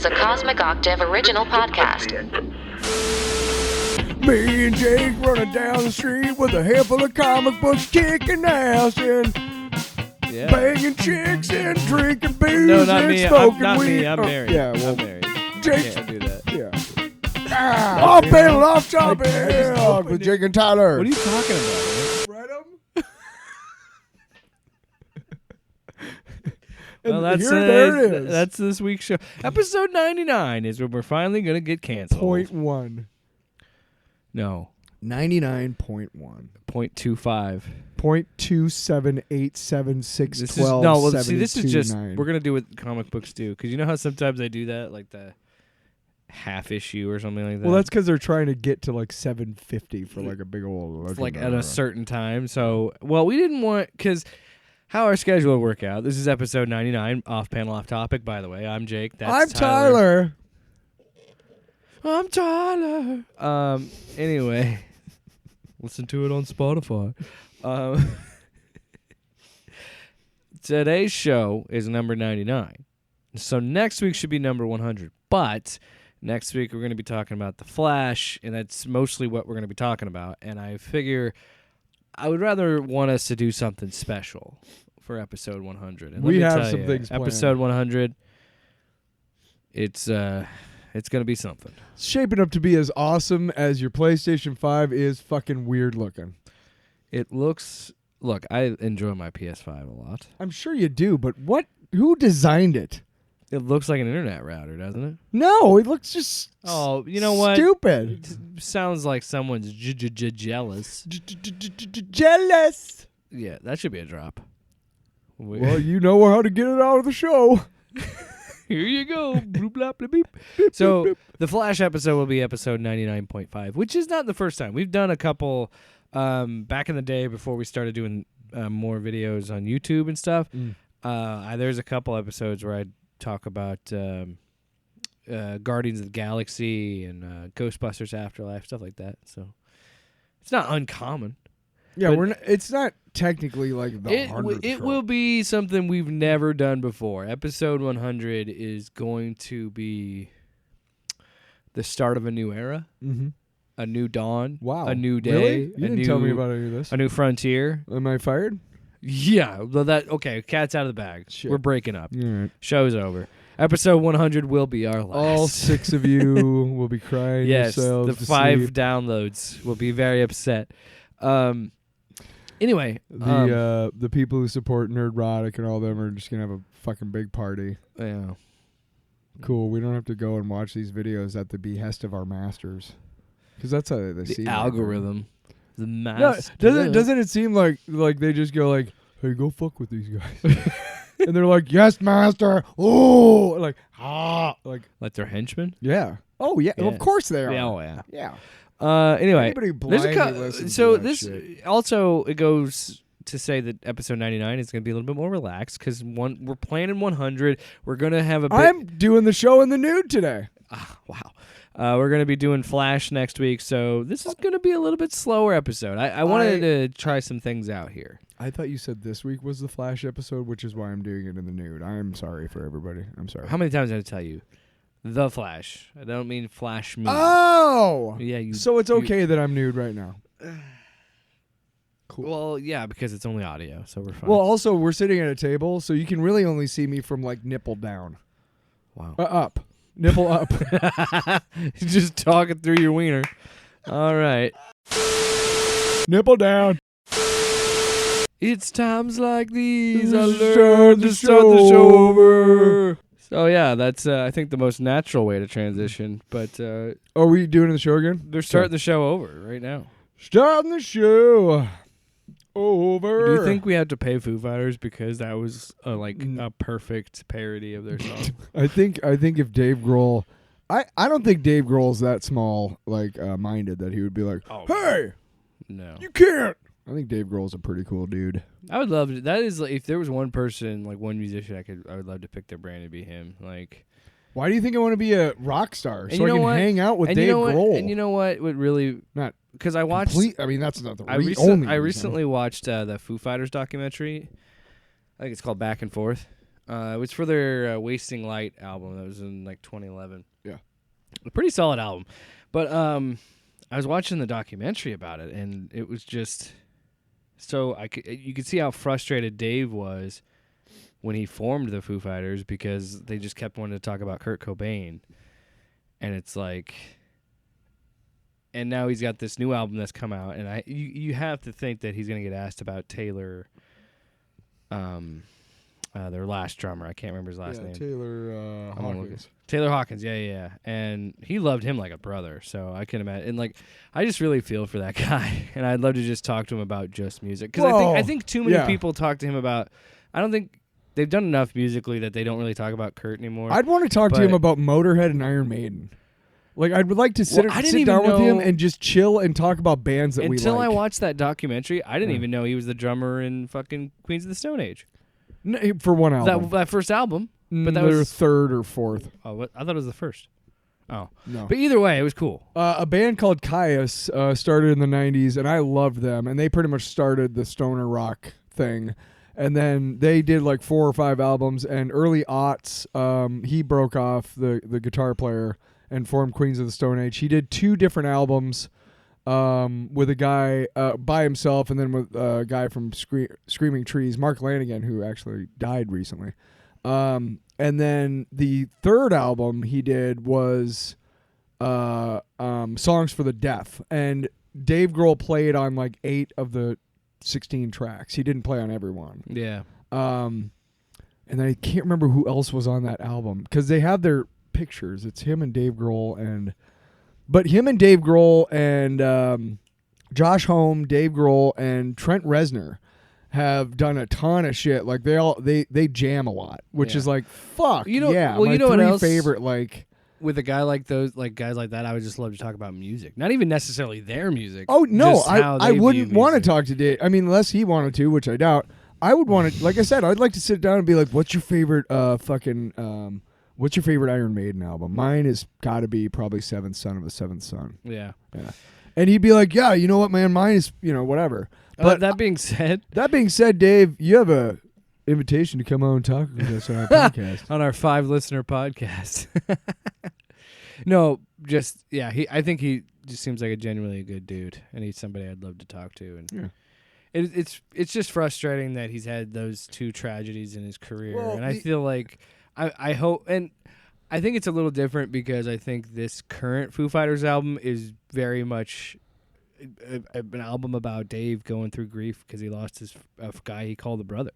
is a Cosmic Octave original podcast. Me and Jake running down the street with a handful of comic books, kicking ass and banging chicks and drinking booze No, not and me. smoking Not weed. me. I'm married. Yeah, well, I'm married. Jake. Can't do that. Yeah. Off panel, off topic with Jake and Tyler. What are you talking about, man? Well, that's this week's show. Episode 99 is when we're finally going to get canceled. 0.1. No. 99.1. 0.25. 0.2787612. This is just, we're going to do what comic books do. Because you know how sometimes they do that? Like the half issue or something like that? Well, that's because they're trying to get to like 750 for like a big old... It's like at a certain time. So, well, we didn't want... Because... how our schedule will work out. This is episode 99, off panel, off topic, by the way. I'm Jake. That's I'm Tyler. I'm Tyler. Anyway, listen to it on Spotify. Today's show is number 99. So next week should be number 100. But next week we're going to be talking about The Flash, and that's mostly what we're going to be talking about. And I figure... I would rather want us to do something special for episode 100. And we have some things planned. Episode 100, it's going to be something. It's shaping up to be as awesome as your PlayStation 5 is fucking weird looking. It looks... Look, I enjoy my PS5 a lot. I'm sure you do, but who designed it? It looks like an internet router, doesn't it? No, it looks just you know what? Stupid. It sounds like someone's jealous. Jealous. Yeah, that should be a drop. Well, you know how to get it out of the show. Here you go. Bloop, blop, bloop, beep. So the Flash episode will be episode 99.5, which is not the first time. We've done a couple back in the day before we started doing more videos on YouTube and stuff. There's a couple episodes where I talk about Guardians of the Galaxy and Ghostbusters Afterlife, stuff like that. So it's not uncommon. Yeah, it's not technically like the 100th It will be something we've never done before. Episode 100 is going to be the start of a new era, a new dawn, a new day. Really? You didn't tell me about any of this. A new frontier. Am I fired? Yeah, well, okay. Cat's out of the bag. Shit. We're breaking up. All right. Show's over. Episode 100 will be our last. All 6 of you will be crying yourselves. Yes, the 5 downloads will be very upset. Anyway, the people who support Nerdrotic and all them are just gonna have a fucking big party. Yeah. Cool. We don't have to go and watch these videos at the behest of our masters, because that's how they see the algorithm. The master. No, doesn't it seem like they just go like, "Hey, go fuck with these guys," and they're like, "Yes, master." Oh, like their henchmen. Yeah. Oh yeah. Of course they are. Yeah, oh yeah. Yeah. Anyway, there's this also it goes to say that episode 99 is going to be a little bit more relaxed because we're planning 100. We're going to have a bit. I'm doing the show in the nude today. Wow. We're going to be doing Flash next week, so this is going to be a little bit slower episode. I wanted to try some things out here. I thought you said this week was the Flash episode, which is why I'm doing it in the nude. I'm sorry for everybody. I'm sorry. How many times did I tell you? The Flash. I don't mean Flash me. Oh! Yeah. So it's okay that I'm nude right now. Cool. Well, yeah, because it's only audio, so we're fine. Well, also, we're sitting at a table, so you can really only see me from, like, nipple down. Wow. Up. Nipple up. Just talking through your wiener. All right. Nipple down. It's times like these I learned to start the show over. So, yeah, that's, I think, the most natural way to transition. But are we doing the show again? They're starting the show over right now. Starting the show over. Do you think we have to pay Foo Fighters because that was, a perfect parody of their song? I think if Dave Grohl... I don't think Dave Grohl's that small, minded that he would be like, hey! No. You can't! I think Dave Grohl's a pretty cool dude. I would love to. That is, if there was one person, one musician, I would love to pick their brand to be him. Why do you think I want to be a rock star? And so I can hang out with Dave Grohl. And you know what? Would really not because I watched. That's not the only. I recently watched the Foo Fighters documentary. I think it's called Back and Forth. It was for their Wasting Light album that was in like 2011. Yeah. A pretty solid album. But I was watching the documentary about it, and it was just so you could see how frustrated Dave was when he formed the Foo Fighters because they just kept wanting to talk about Kurt Cobain. And it's like, and now he's got this new album that's come out, and you have to think that he's going to get asked about Taylor, their last drummer. I can't remember his last name. Taylor Hawkins. Taylor Hawkins, yeah. And he loved him like a brother, so I can imagine. And like, I just really feel for that guy, and I'd love to just talk to him about just music because I think too many people talk to him about. I don't think they've done enough musically that they don't really talk about Kurt anymore. I'd want to talk to him about Motorhead and Iron Maiden. Like, I would like to sit down with him and just chill and talk about bands that we like. Until I watched that documentary, I didn't even know he was the drummer in fucking Queens of the Stone Age. No, for one album. That first album. But that was third or fourth. Oh, I thought it was the first. Oh. No. But either way, it was cool. A band called Caius started in the 90s, and I loved them. And they pretty much started the stoner rock thing. And then they did like 4 or 5 albums. And early aughts, he broke off, the guitar player, and formed Queens of the Stone Age. He did 2 different albums with a guy by himself, and then with a guy from Screaming Trees, Mark Lanigan, who actually died recently. And then the third album he did was Songs for the Deaf. And Dave Grohl played on like 8 of the 16 tracks. He didn't play on every one. Yeah. And then I can't remember who else was on that album because they have their pictures. It's him and Dave Grohl but him and Dave Grohl and Josh Homme, Dave Grohl, and Trent Reznor have done a ton of shit. Like they jam a lot, which is like fuck. My what else? Favorite like with a guy like those, like guys like that, I would just love to talk about music. Not even necessarily their music. Oh no, just how I they wouldn't view want to music. talk to Dave. I mean, unless he wanted to, which I doubt. I would want to, like I said, I'd like to sit down and be like, "What's your favorite what's your favorite Iron Maiden album?" Mine has got to be probably Seventh Son of a Seventh Son. Yeah. And he'd be like, "Yeah, you know what, man? Mine is, whatever." But that being said, Dave, you have a invitation to come on and talk with us on our podcast. On our 5-listener podcast. No, just I think he just seems like a genuinely good dude, and he's somebody I'd love to talk to. And it's just frustrating that he's had those 2 tragedies in his career, and I feel like I hope, and I think it's a little different because I think this current Foo Fighters album is very much an album about Dave going through grief because he lost a guy he called a brother.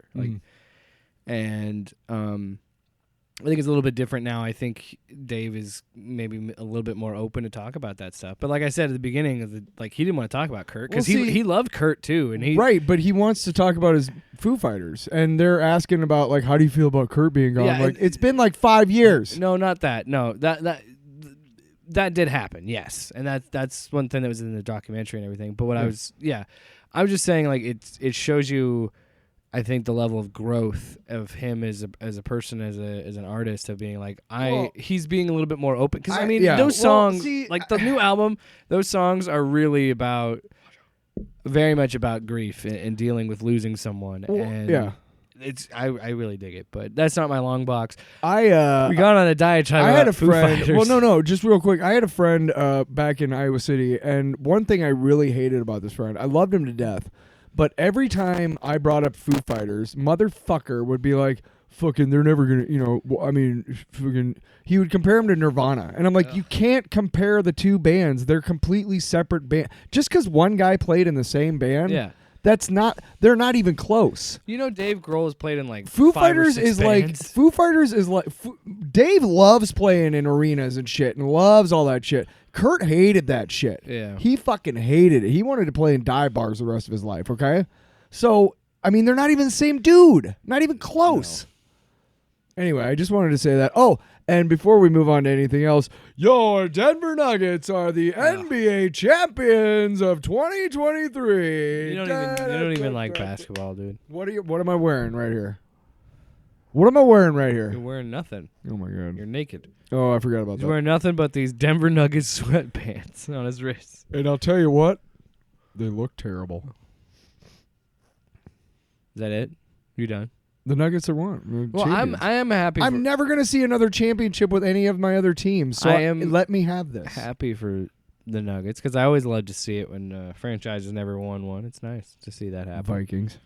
And I think it's a little bit different now. I think Dave is maybe a little bit more open to talk about that stuff. But like I said at the beginning of he didn't want to talk about Kurt because he loved Kurt too, and right, but he wants to talk about his Foo Fighters, and they're asking about like, how do you feel about Kurt being gone? Yeah, it's been like 5 years. No, not that. No, that did happen. Yes, and that's one thing that was in the documentary and everything. But what I was just saying, like it shows you, I think, the level of growth of him as a person, as an artist, of being like he's being a little bit more open. Because those songs, like the new album, those songs are really very much about grief and dealing with losing someone. I really dig it, but that's not my long box. We got on a diatribe. I had a Foo friend. Fighters. Well, no, just real quick. I had a friend back in Iowa City, and one thing I really hated about this friend, I loved him to death. But every time I brought up Foo Fighters, motherfucker would be like, fucking, they're never going to, fucking, he would compare them to Nirvana. And I'm like, you can't compare the 2 bands. They're completely separate bands. Just because one guy played in the same band, they're not even close. Dave Grohl has played in like Foo 5 Fighters or 6 is bands. like, Foo Fighters is like, Dave loves playing in arenas and shit and loves all that shit. Kurt hated that shit. Yeah. He fucking hated it. He wanted to play in dive bars the rest of his life, okay? So, I mean, they're not even the same dude. Not even close. No. Anyway, I just wanted to say that. Oh, and before we move on to anything else, your Denver Nuggets are the NBA champions of 2023. You don't even like basketball, dude. What am I wearing right here? What am I wearing right here? You're wearing nothing. Oh, my God. You're naked. Oh, I forgot about that. He's wearing nothing but these Denver Nuggets sweatpants on his wrists. And I'll tell you what, they look terrible. Is that it? You done? The Nuggets are one. Well, I am happy. I'm never going to see another championship with any of my other teams. So let me have this. Happy for the Nuggets because I always love to see it when franchises never won one. It's nice to see that happen. Vikings.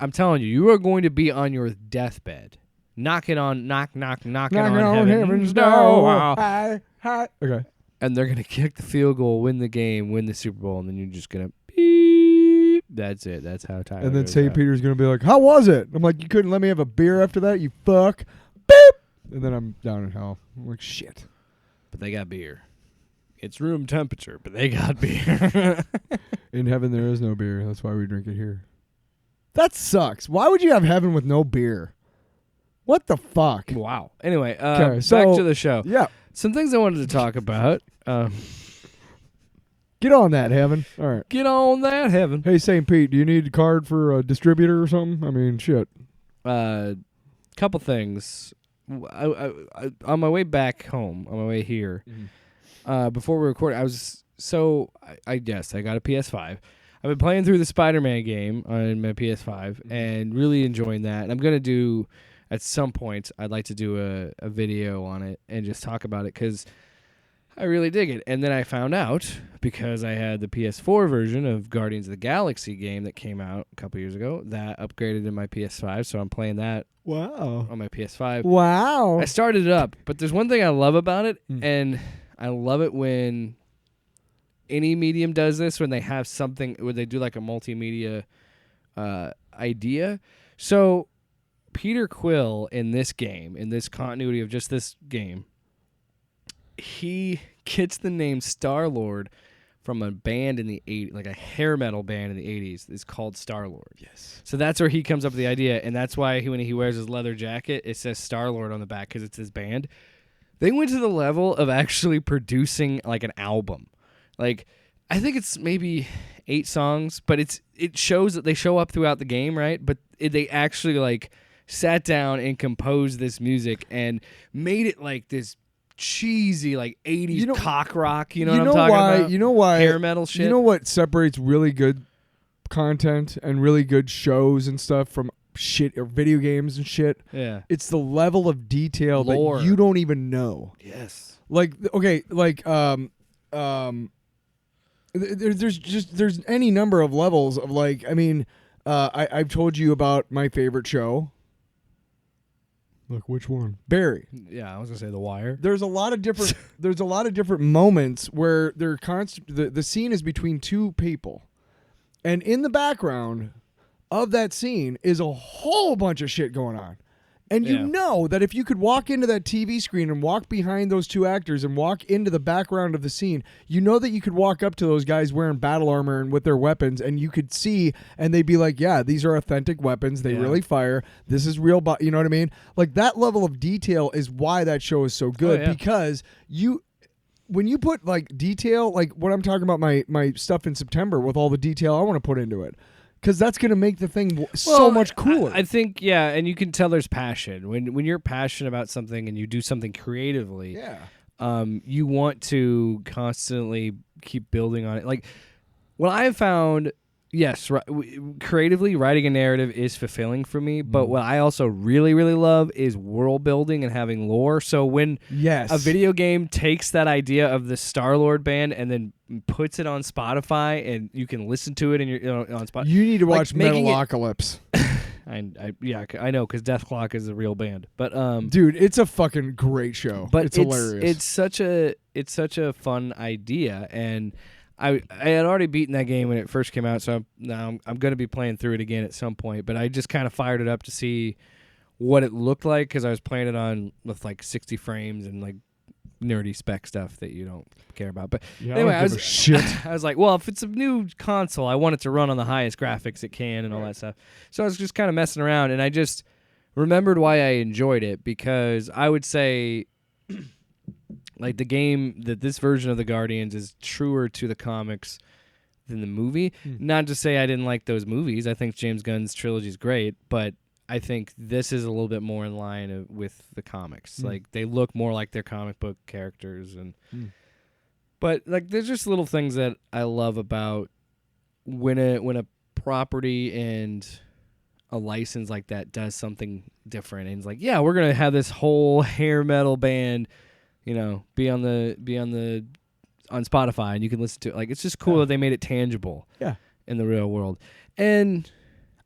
I'm telling you are going to be on your deathbed, knocking on heaven's door. Hi. Okay. And they're gonna kick the field goal, win the game, win the Super Bowl, and then you're just gonna beep. That's it. That's how Tyler. And then goes St. out. Peter's gonna be like, "How was it?" I'm like, "You couldn't let me have a beer after that, you fuck." Beep. And then I'm down in hell. I'm like, "Shit." But they got beer. It's room temperature, but they got beer. In heaven there is no beer. That's why we drink it here. That sucks. Why would you have heaven with no beer? What the fuck? Wow. Anyway, so, back to the show. Yeah. Some things I wanted to talk about. Get on that, heaven. All right. Get on that, heaven. Hey, St. Pete, do you need a card for a distributor or something? I mean, shit. Couple things. I on my way back home, on my way here, before we recorded, I got a PS5. I've been playing through the Spider-Man game on my PS5 and really enjoying that. And I'm going to do, at some point, I'd like to do a video on it and just talk about it because I really dig it. And then I found out, because I had the PS4 version of Guardians of the Galaxy game that came out a couple years ago, that upgraded to my PS5. So I'm playing that on my PS5. Wow. I started it up, but there's one thing I love about it, and I love it when any medium does this, when they have something, where they do like a multimedia idea. So Peter Quill in this game, in this continuity of just this game, he gets the name Star-Lord from a band in the 80s, like a hair metal band in the 80s. It's called Star-Lord. Yes. So that's where he comes up with the idea, and that's why when he wears his leather jacket, it says Star-Lord on the back because it's his band. They went to the level of actually producing like an album. Like, I think it's maybe 8 songs, but it shows that they show up throughout the game, right? But they actually like sat down and composed this music and made it like this cheesy like 80s cock rock. You know what I'm talking about? You know why? Hair metal shit. You know what separates really good content and really good shows and stuff from shit or video games and shit? Yeah. It's the level of detail Lore. that you don't even know. Yes. Like, okay, like there's any number of levels of like, I mean, I've told you about my favorite show. Look, which one? Barry. Yeah, I was gonna say The Wire. There's a lot of different moments where the scene is between two people, and in the background of that scene is a whole bunch of shit going on. And you know that if you could walk into that TV screen and walk behind those two actors and walk into the background of the scene, you know that you could walk up to those guys wearing battle armor and with their weapons, and you could see, and they'd be like, yeah, these are authentic weapons. They really fire. This is real. You know what I mean? Like, that level of detail is why that show is so good, because when you put like detail, like what I'm talking about, my stuff in September with all the detail I want to put into it. Because that's going to make the thing so much cooler. I think, yeah, and you can tell there's passion. When you're passionate about something and you do something creatively, you want to constantly keep building on it. Like, what I have found, yes, creatively, writing a narrative is fulfilling for me, but what I also really, really love is world building and having lore. So when a video game takes that idea of the Star-Lord band and then puts it on Spotify and you can listen to it and you're on Spotify. You need to watch Metalocalypse. I know, because Death Clock is a real band, but dude, it's a fucking great show. But it's hilarious. It's such a fun idea, and I had already beaten that game when it first came out, so I'm going to be playing through it again at some point. But I just kind of fired it up to see what it looked like, because I was playing it on with like 60 frames and like nerdy spec stuff that you don't care about. But anyway, I was like, well, if it's a new console, I want it to run on the highest graphics it can and all that stuff. So I was just kind of messing around, and I just remembered why I enjoyed it, because I would say like the game, that this version of the Guardians is truer to the comics than the movie. Not to say I didn't like those movies. I think James Gunn's trilogy is great, but I think this is a little bit more in line with the comics. Like, they look more like their comic book characters, and but like there's just little things that I love about when a property and a license like that does something different, and it's like, yeah, we're gonna have this whole hair metal band, be on Spotify, and you can listen to it. Like, it's just cool that they made it tangible. Yeah. In the real world, and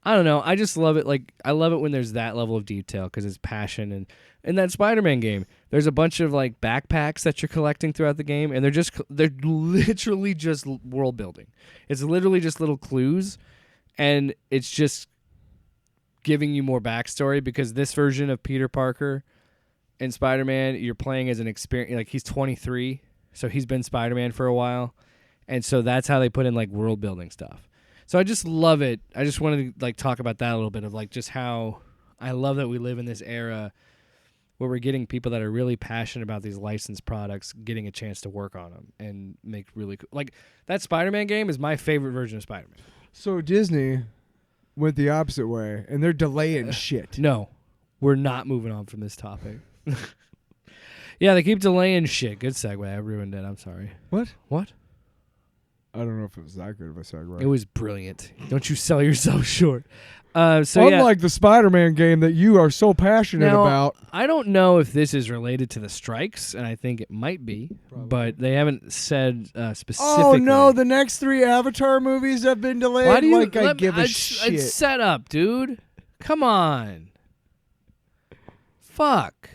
I don't know. I just love it. Like, I love it when there's that level of detail because it's passion. And in that Spider-Man game, there's a bunch of like backpacks that you're collecting throughout the game, and they're literally just world building. It's literally just little clues, and it's just giving you more backstory because this version of Peter Parker in Spider-Man, you're playing as an experience. Like, he's 23, so he's been Spider-Man for a while, and so that's how they put in like world building stuff. So I just love it. I just wanted to like talk about that a little bit of like just how I love that we live in this era where we're getting people that are really passionate about these licensed products getting a chance to work on them and make really cool. Like, that Spider-Man game is my favorite version of Spider-Man. So Disney went the opposite way, and they're delaying shit. No, we're not moving on from this topic. Yeah, they keep delaying shit. Good segue. I ruined it. I'm sorry. What? What? I don't know if it was that good of a segue. It was brilliant. Don't you sell yourself short. Unlike the Spider-Man game that you are so passionate about. I don't know if this is related to the strikes, and I think it might be, but they haven't said specifically. Oh, no, the next 3 Avatar movies have been delayed? Why do you, I give a shit. It's set up, dude. Come on. Fuck.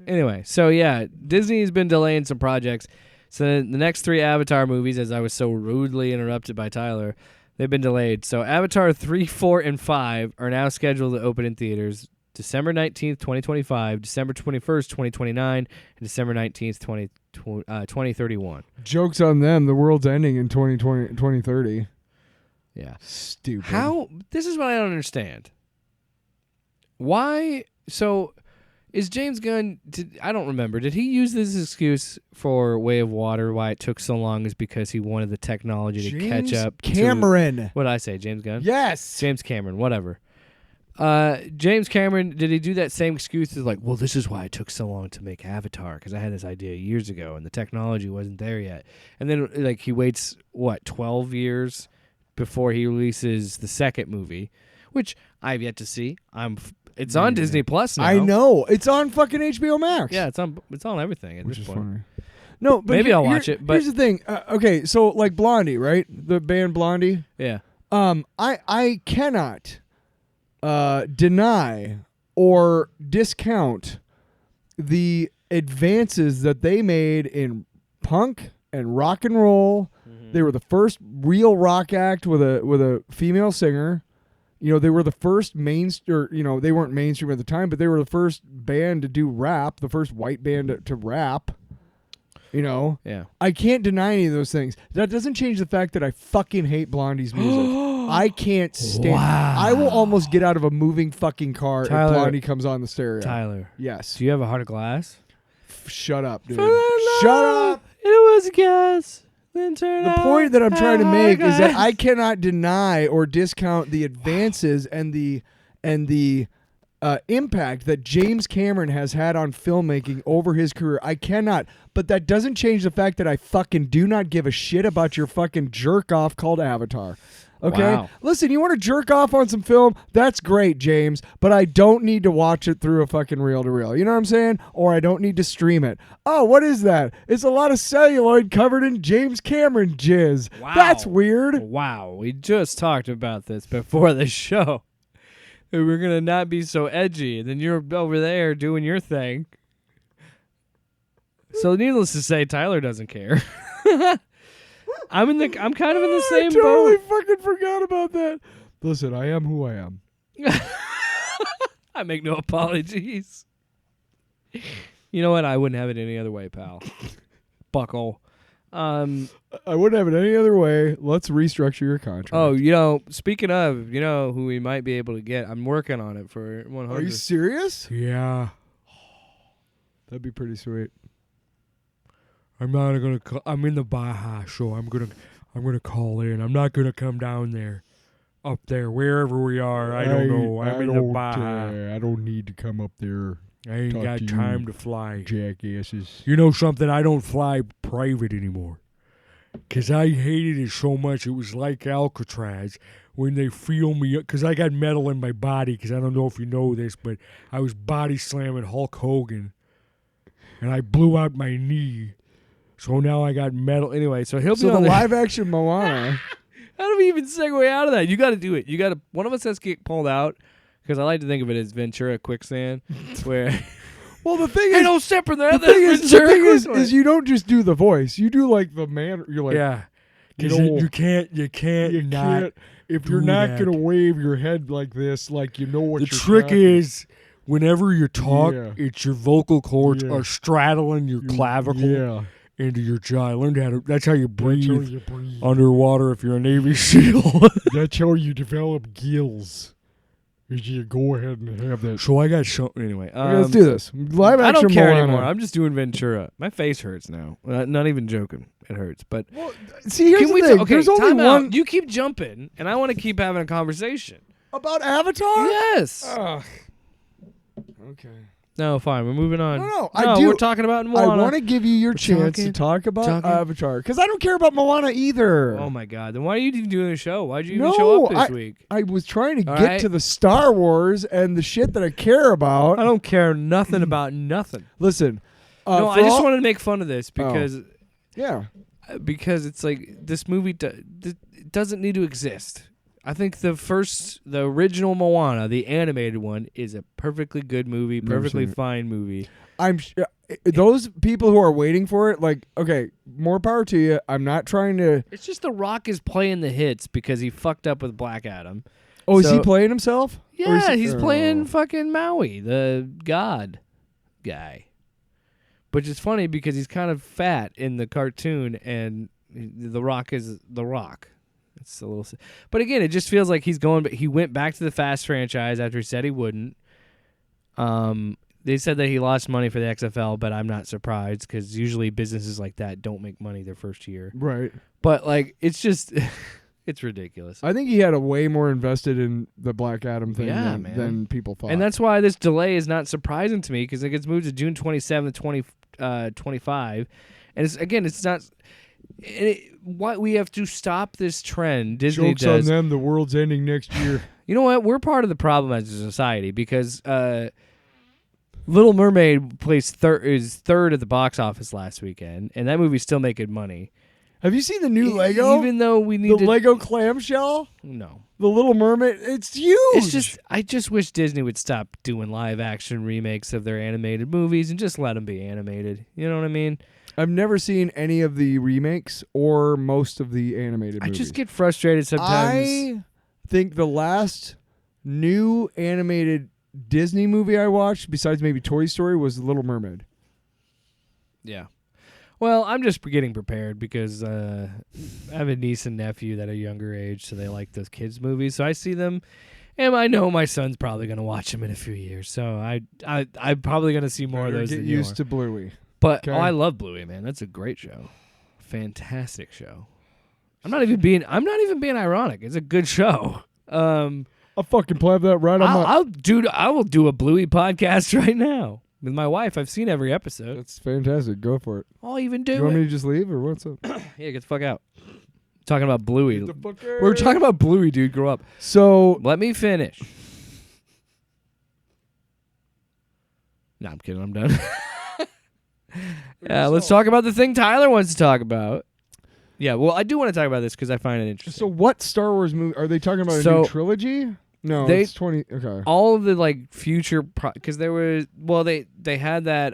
Anyway, so yeah, Disney's been delaying some projects. So the next 3 Avatar movies, as I was so rudely interrupted by Tyler, they've been delayed. So Avatar 3, 4, and 5 are now scheduled to open in theaters December 19th, 2025, December 21st, 2029, and December 19th, 2031. Joke's on them. The world's ending in 2030. Yeah. Stupid. This is what I don't understand. Why? So... Is James Gunn, I don't remember, did he use this excuse for Way of Water, why it took so long is because he wanted the technology to catch up Cameron. What did I say, James Gunn? Yes. James Cameron, whatever. James Cameron, did he do that same excuse? Like, well, this is why it took so long to make Avatar, because I had this idea years ago, and the technology wasn't there yet. And then, like, he waits, 12 years before he releases the second movie, which I've yet to see. It's on Disney Plus now. I know. It's on fucking HBO Max. Yeah, it's on everything at Which this is point. funny. No, but maybe I'll watch it. But here's the thing. Okay, so like Blondie, right? The band Blondie. Yeah. I cannot deny or discount the advances that they made in punk and rock and roll. Mm-hmm. They were the first real rock act with a female singer. They were the first they weren't mainstream at the time, but they were the first band to do rap, the first white band to rap. Yeah. I can't deny any of those things. That doesn't change the fact that I fucking hate Blondie's music. I can't stand. Wow. I will almost get out of a moving fucking car if Blondie comes on the stereo. Tyler. Yes. Do you have a heart of glass? Shut up, dude. Shut up. It was gas. The point that I'm trying to make is that I cannot deny or discount the advances and the impact that James Cameron has had on filmmaking over his career. I cannot, but that doesn't change the fact that I fucking do not give a shit about your fucking jerk off called Avatar. Okay? Wow. Listen, you want to jerk off on some film? That's great, James, but I don't need to watch it through a fucking reel-to-reel. You know what I'm saying? Or I don't need to stream it. Oh, what is that? It's a lot of celluloid covered in James Cameron jizz. Wow. That's weird. Wow. We just talked about this before the show. We're going to not be so edgy, and then you're over there doing your thing. So needless to say, Tyler doesn't care. I'm kind of in the same boat. I totally fucking forgot about that. Listen, I am who I am. I make no apologies. You know what? I wouldn't have it any other way, pal. Buckle. I wouldn't have it any other way. Let's restructure your contract. Oh, speaking of, who we might be able to get. I'm working on it for 100. Are you serious? Yeah. That'd be pretty sweet. I'm not gonna. I'm in the Baja, so I'm gonna call in. I'm not gonna come down there, up there, wherever we are. I don't know. I'm in the Baja. I don't need to come up there. I ain't got time to fly. Jackasses. You know something? I don't fly private anymore. 'Cause I hated it so much. It was like Alcatraz. when they feel me, because I got metal in my body, because I don't know if you know this, but I was body slamming Hulk Hogan, and I blew out my knee. So now I got metal. Anyway, so he'll be So on the there. live action Moana. How do we even segue out of that? You got to do it. You got to. One of us has to get pulled out because I like to think of it as Ventura quicksand, where Well, the thing hey, is, don't step in there. the That's thing is, Ventura quicksand. is you don't just do the voice. You do like the man. You're like, Yeah, you because know, you can't you not. can't. If you're do not that. gonna wave your head like this, like you know what The you're trick trying- is, whenever you talk, Yeah. it's your vocal cords Yeah. are straddling your clavicle Yeah, into your jaw. I learned how to. That's how you breathe That's how you breathe. underwater if you're a Navy SEAL. That's how you develop gills. Is you go ahead and have that. So I got something anyway. Okay, let's do this. Live I action don't care Moana. anymore. I'm just doing Ventura. My face hurts now. Not even joking. It hurts. But Well, see, here's can the we? thing. Okay, There's only time one out. You keep jumping, and I want to keep having a conversation. about Avatar. Yes. Ugh. Okay. No, fine. We're moving on. No, I do. We're talking about I Moana. want to give you your We're chance to talk about Avatar because I don't care about Moana either. Oh my God! Then why are you even doing the show? Why'd you even No, show up this week? I was trying to All get right. to the Star Wars and the shit that I care about. I don't care nothing about nothing. Listen, No, for I just all- wanted to make fun of this because yeah. it's like this movie doesn't need to exist. I think the original Moana, the animated one, is a perfectly good movie, Never perfectly seen it. fine movie. Those people who are waiting for it, like, okay, more power to you. I'm not trying to. It's just The Rock is playing the hits because he fucked up with Black Adam. Oh, is he So- playing himself? Or is Yeah, he- he's playing fucking Maui, the god guy. Which is funny because he's kind of fat in the cartoon, and The Rock is The Rock. It's a little, but again, it just feels like he's going. But he went back to the Fast franchise after he said he wouldn't. They said that he lost money for the XFL, but I'm not surprised because usually businesses like that don't make money their first year. Right. But like, it's just, it's ridiculous. I think he had a way more invested in the Black Adam thing Yeah, than, man. than people thought. And that's why this delay is not surprising to me because it gets moved to June 27th, 2025. And it's not. Why we have to stop this trend Disney Joke's does. on them. The world's ending next year. You know what? We're part of the problem as a society because Little Mermaid is third at the box office last weekend, and that movie's still making money. Have you seen the new Lego? Even though we need the Lego clamshell? No. The Little Mermaid? It's huge. It's just I just wish Disney would stop doing live action remakes of their animated movies and just let them be animated. You know what I mean? I've never seen any of the remakes or most of the animated movies. I just get frustrated sometimes. I think the last new animated Disney movie I watched, besides maybe Toy Story, was The Little Mermaid. Yeah. Well, I'm just getting prepared because I have a niece and nephew that are younger age, so they like those kids' movies. So I see them, and I know my son's probably going to watch them in a few years. So I'm probably going to see more of those Get than you used are. to Bluey. But Okay. I love Bluey, man. That's a great show, fantastic show. I'm not even being ironic. It's a good show. I'll fucking play that right on my... I will do a Bluey podcast right now with my wife. I've seen every episode. That's fantastic. Go for it. I'll even Do do you want it. me to just leave or what's up? Yeah, get the fuck out. Talking about Bluey. Get the fuck out. We're talking about Bluey, dude. Grow up. So, Let me finish. No, I'm kidding. I'm done. Yeah, let's talk about the thing Tyler wants to talk about. Yeah, well, I do want to talk about this because I find it interesting. so what Star Wars movie are they talking about? A So, new trilogy? No, they- it's 20. Okay. all of the like future because there was they had that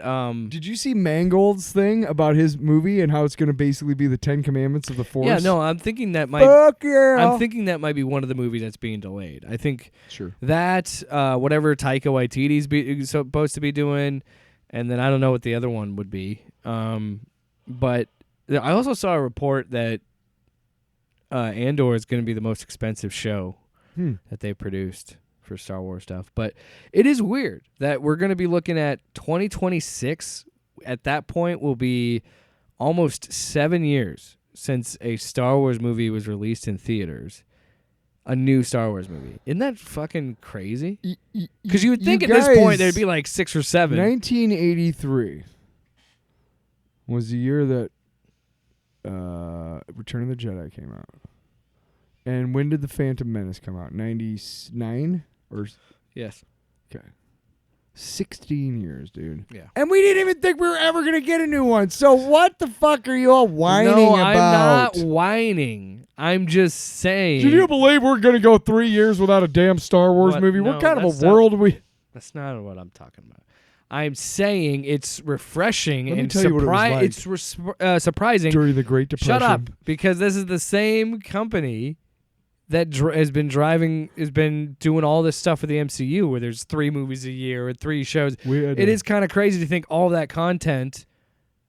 Did you see Mangold's thing about his movie and how it's going to basically be the 10 Commandments of the Force? yeah, no, I'm thinking that might Fuck yeah. I'm thinking that might be one of the movies that's being delayed. I think Sure. that whatever Taika Waititi's supposed to be doing, and then I don't know what the other one would be. But I also saw a report that Andor is going to be the most expensive show that they produced for Star Wars stuff. But it is weird that we're going to be looking at 2026. At that point, will be almost 7 years since a Star Wars movie was released in theaters. A new Star Wars movie. Isn't that fucking crazy? Because you would think at this point there'd be like 6 or 7. 1983 was the year that Return of the Jedi came out. And when did the Phantom Menace come out? 99 or Yes. okay. 16 years, dude. Yeah. And we didn't even think we were ever going to get a new one. So what the fuck are you all whining no, about? I'm not whining. I'm just saying. Do you believe we're going to go 3 years without a damn Star Wars What? movie? No, What kind of that's a world are we... That's not what I'm talking about. I'm saying it's refreshing Let me and tell you what it was like surprising. during the Great Depression. Shut up, because this is the same company that has been doing all this stuff for the MCU, where there's 3 movies a year or 3 shows. It is kind of crazy to think all that content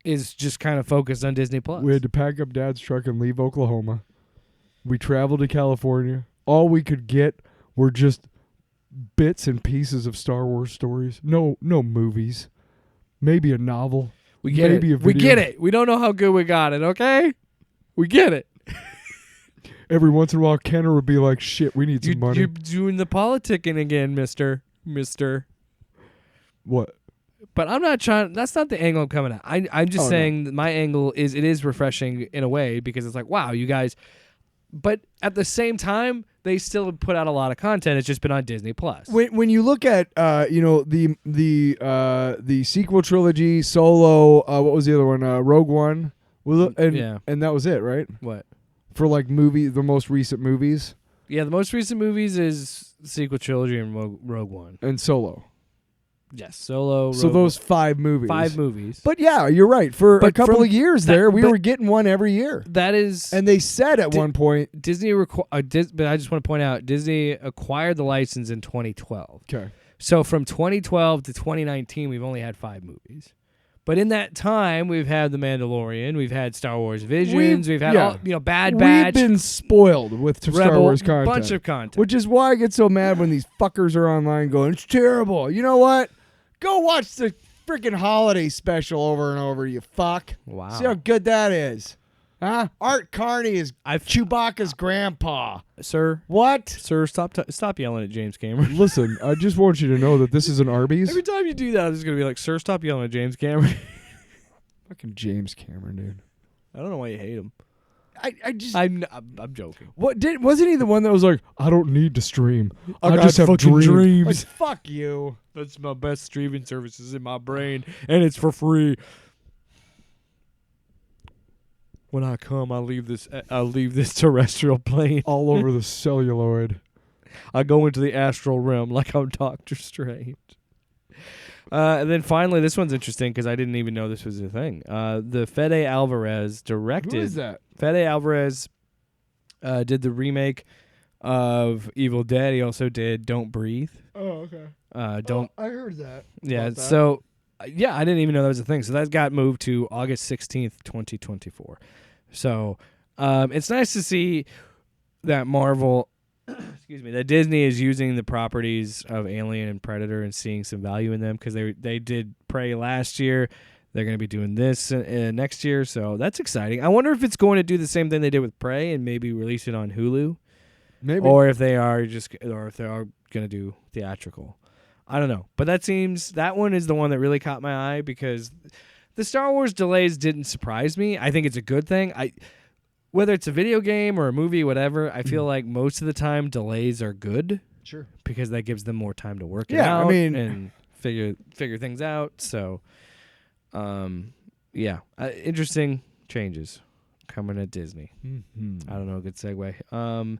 is just kind of focused on Disney Plus. We had to pack up Dad's truck and leave Oklahoma. We traveled to California. All we could get were just bits and pieces of Star Wars stories. No movies. Maybe a novel. We get maybe it. a We video. get it. We don't know how good we got it, okay? We get it. Every once in a while, Kenner would be like, shit, we need some money. You're doing the politicking again, mister. What? But I'm not trying. That's not the angle I'm coming at. I'm just saying that my angle is it is refreshing in a way, because it's like, wow, you guys. But at the same time, they still put out a lot of content. It's just been on Disney Plus. When you look at the sequel trilogy, Solo, what was the other one? Rogue One, and that was it, right? What? For like the most recent movies. Yeah, the most recent movies is sequel trilogy and Rogue One And Solo. Yes, Solo. So Rogue those One. 5 movies. 5 movies. But yeah, you're right. For a But couple from of years that- there, we but- were getting one every year. That is. And they said at one point. Disney but I just want to point out, Disney acquired the license in 2012. Okay. So from 2012 to 2019, we've only had 5 movies. But in that time, we've had The Mandalorian, we've had Star Wars Visions, we've had all, Bad Batch. We've been spoiled with Star Rebel, Wars content. bunch of content. Which is why I get so mad when these fuckers are online going, it's terrible. You know what? Go watch the freaking holiday special over and over, you fuck. Wow. See how good that is. Huh? Art Carney is Chewbacca's grandpa. Sir, What? stop yelling at James Cameron. Listen, I just want you to know that this is an Arby's. Every time you do that, I'm just going to be like, sir, stop yelling at James Cameron. Fucking James Cameron, dude. I don't know why you hate him. I just... I'm joking. Wasn't he the one that was like, I don't need to stream. I got just have fucking dreams." Like, fuck you. That's my best streaming services in my brain, and it's for free. When I come, I'll leave this terrestrial plane. All over the celluloid. I go into the astral realm like I'm Doctor Strange. And then finally, this one's interesting because I didn't even know this was a thing. The Fede Alvarez directed. Who is that? Fede Alvarez did the remake of Evil Dead. He also did Don't Breathe. Oh, okay. I heard that. Yeah. about that. So, yeah, I didn't even know that was a thing. So that got moved to August 16th, 2024. So, it's nice to see that Marvel, excuse me, that Disney is using the properties of Alien and Predator and seeing some value in them, because they did Prey last year. They're going to be doing this next year, so that's exciting. I wonder if it's going to do the same thing they did with Prey and maybe release it on Hulu. Maybe. Or if they are going to do theatrical. I don't know. But that one is the one that really caught my eye, because the Star Wars delays didn't surprise me. I think it's a good thing. Whether it's a video game or a movie, whatever, I feel like most of the time delays are good. Sure. Because that gives them more time to work it Yeah, I out mean- and figure things out. So, interesting changes coming at Disney. Mm-hmm. I don't know, a good segue.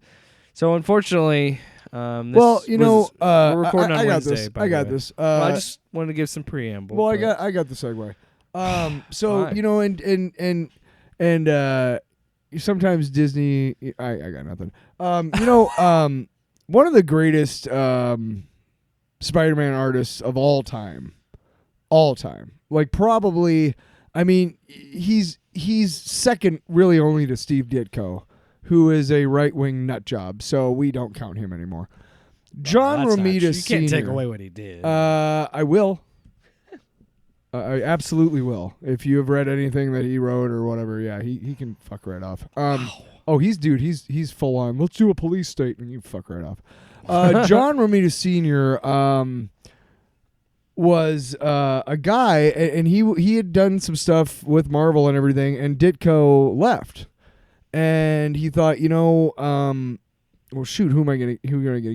So unfortunately, Well, we're recording on I got Wednesday. this. by I the got way. this. Well, I just wanted to give some preamble. Well, but- I got the segue. So Fine. and sometimes Disney. I got nothing. One of the greatest Spider-Man artists of all time, like probably. I mean, he's second, really, only to Steve Ditko, who is a right-wing nut job. So we don't count him anymore. John That's not Romita true. Sr. You can't take away what he did. I will. I absolutely will. If you have read anything that he wrote or whatever, yeah, he can fuck right off. Oh, he's full on. Let's do a police state, and you fuck right off. John Romita Sr. Was a guy, and he had done some stuff with Marvel and everything, and Ditko left, and he thought, well, shoot, who am I gonna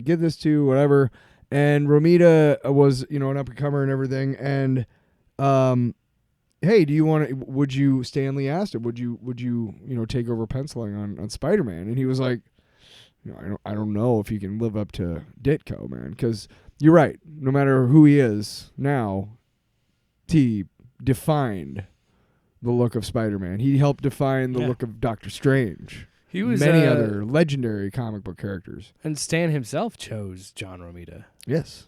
give this to? Whatever. And Romita was, an up and comer and everything. And, hey, Stanley asked him, would you take over penciling on Spider-Man? And he was like, I don't know if he can live up to Ditko, man. Because you're right. No matter who he is now, he defined the look of Spider-Man. He helped define the look of Doctor Strange. He was many other legendary comic book characters. And Stan himself chose John Romita. Yes.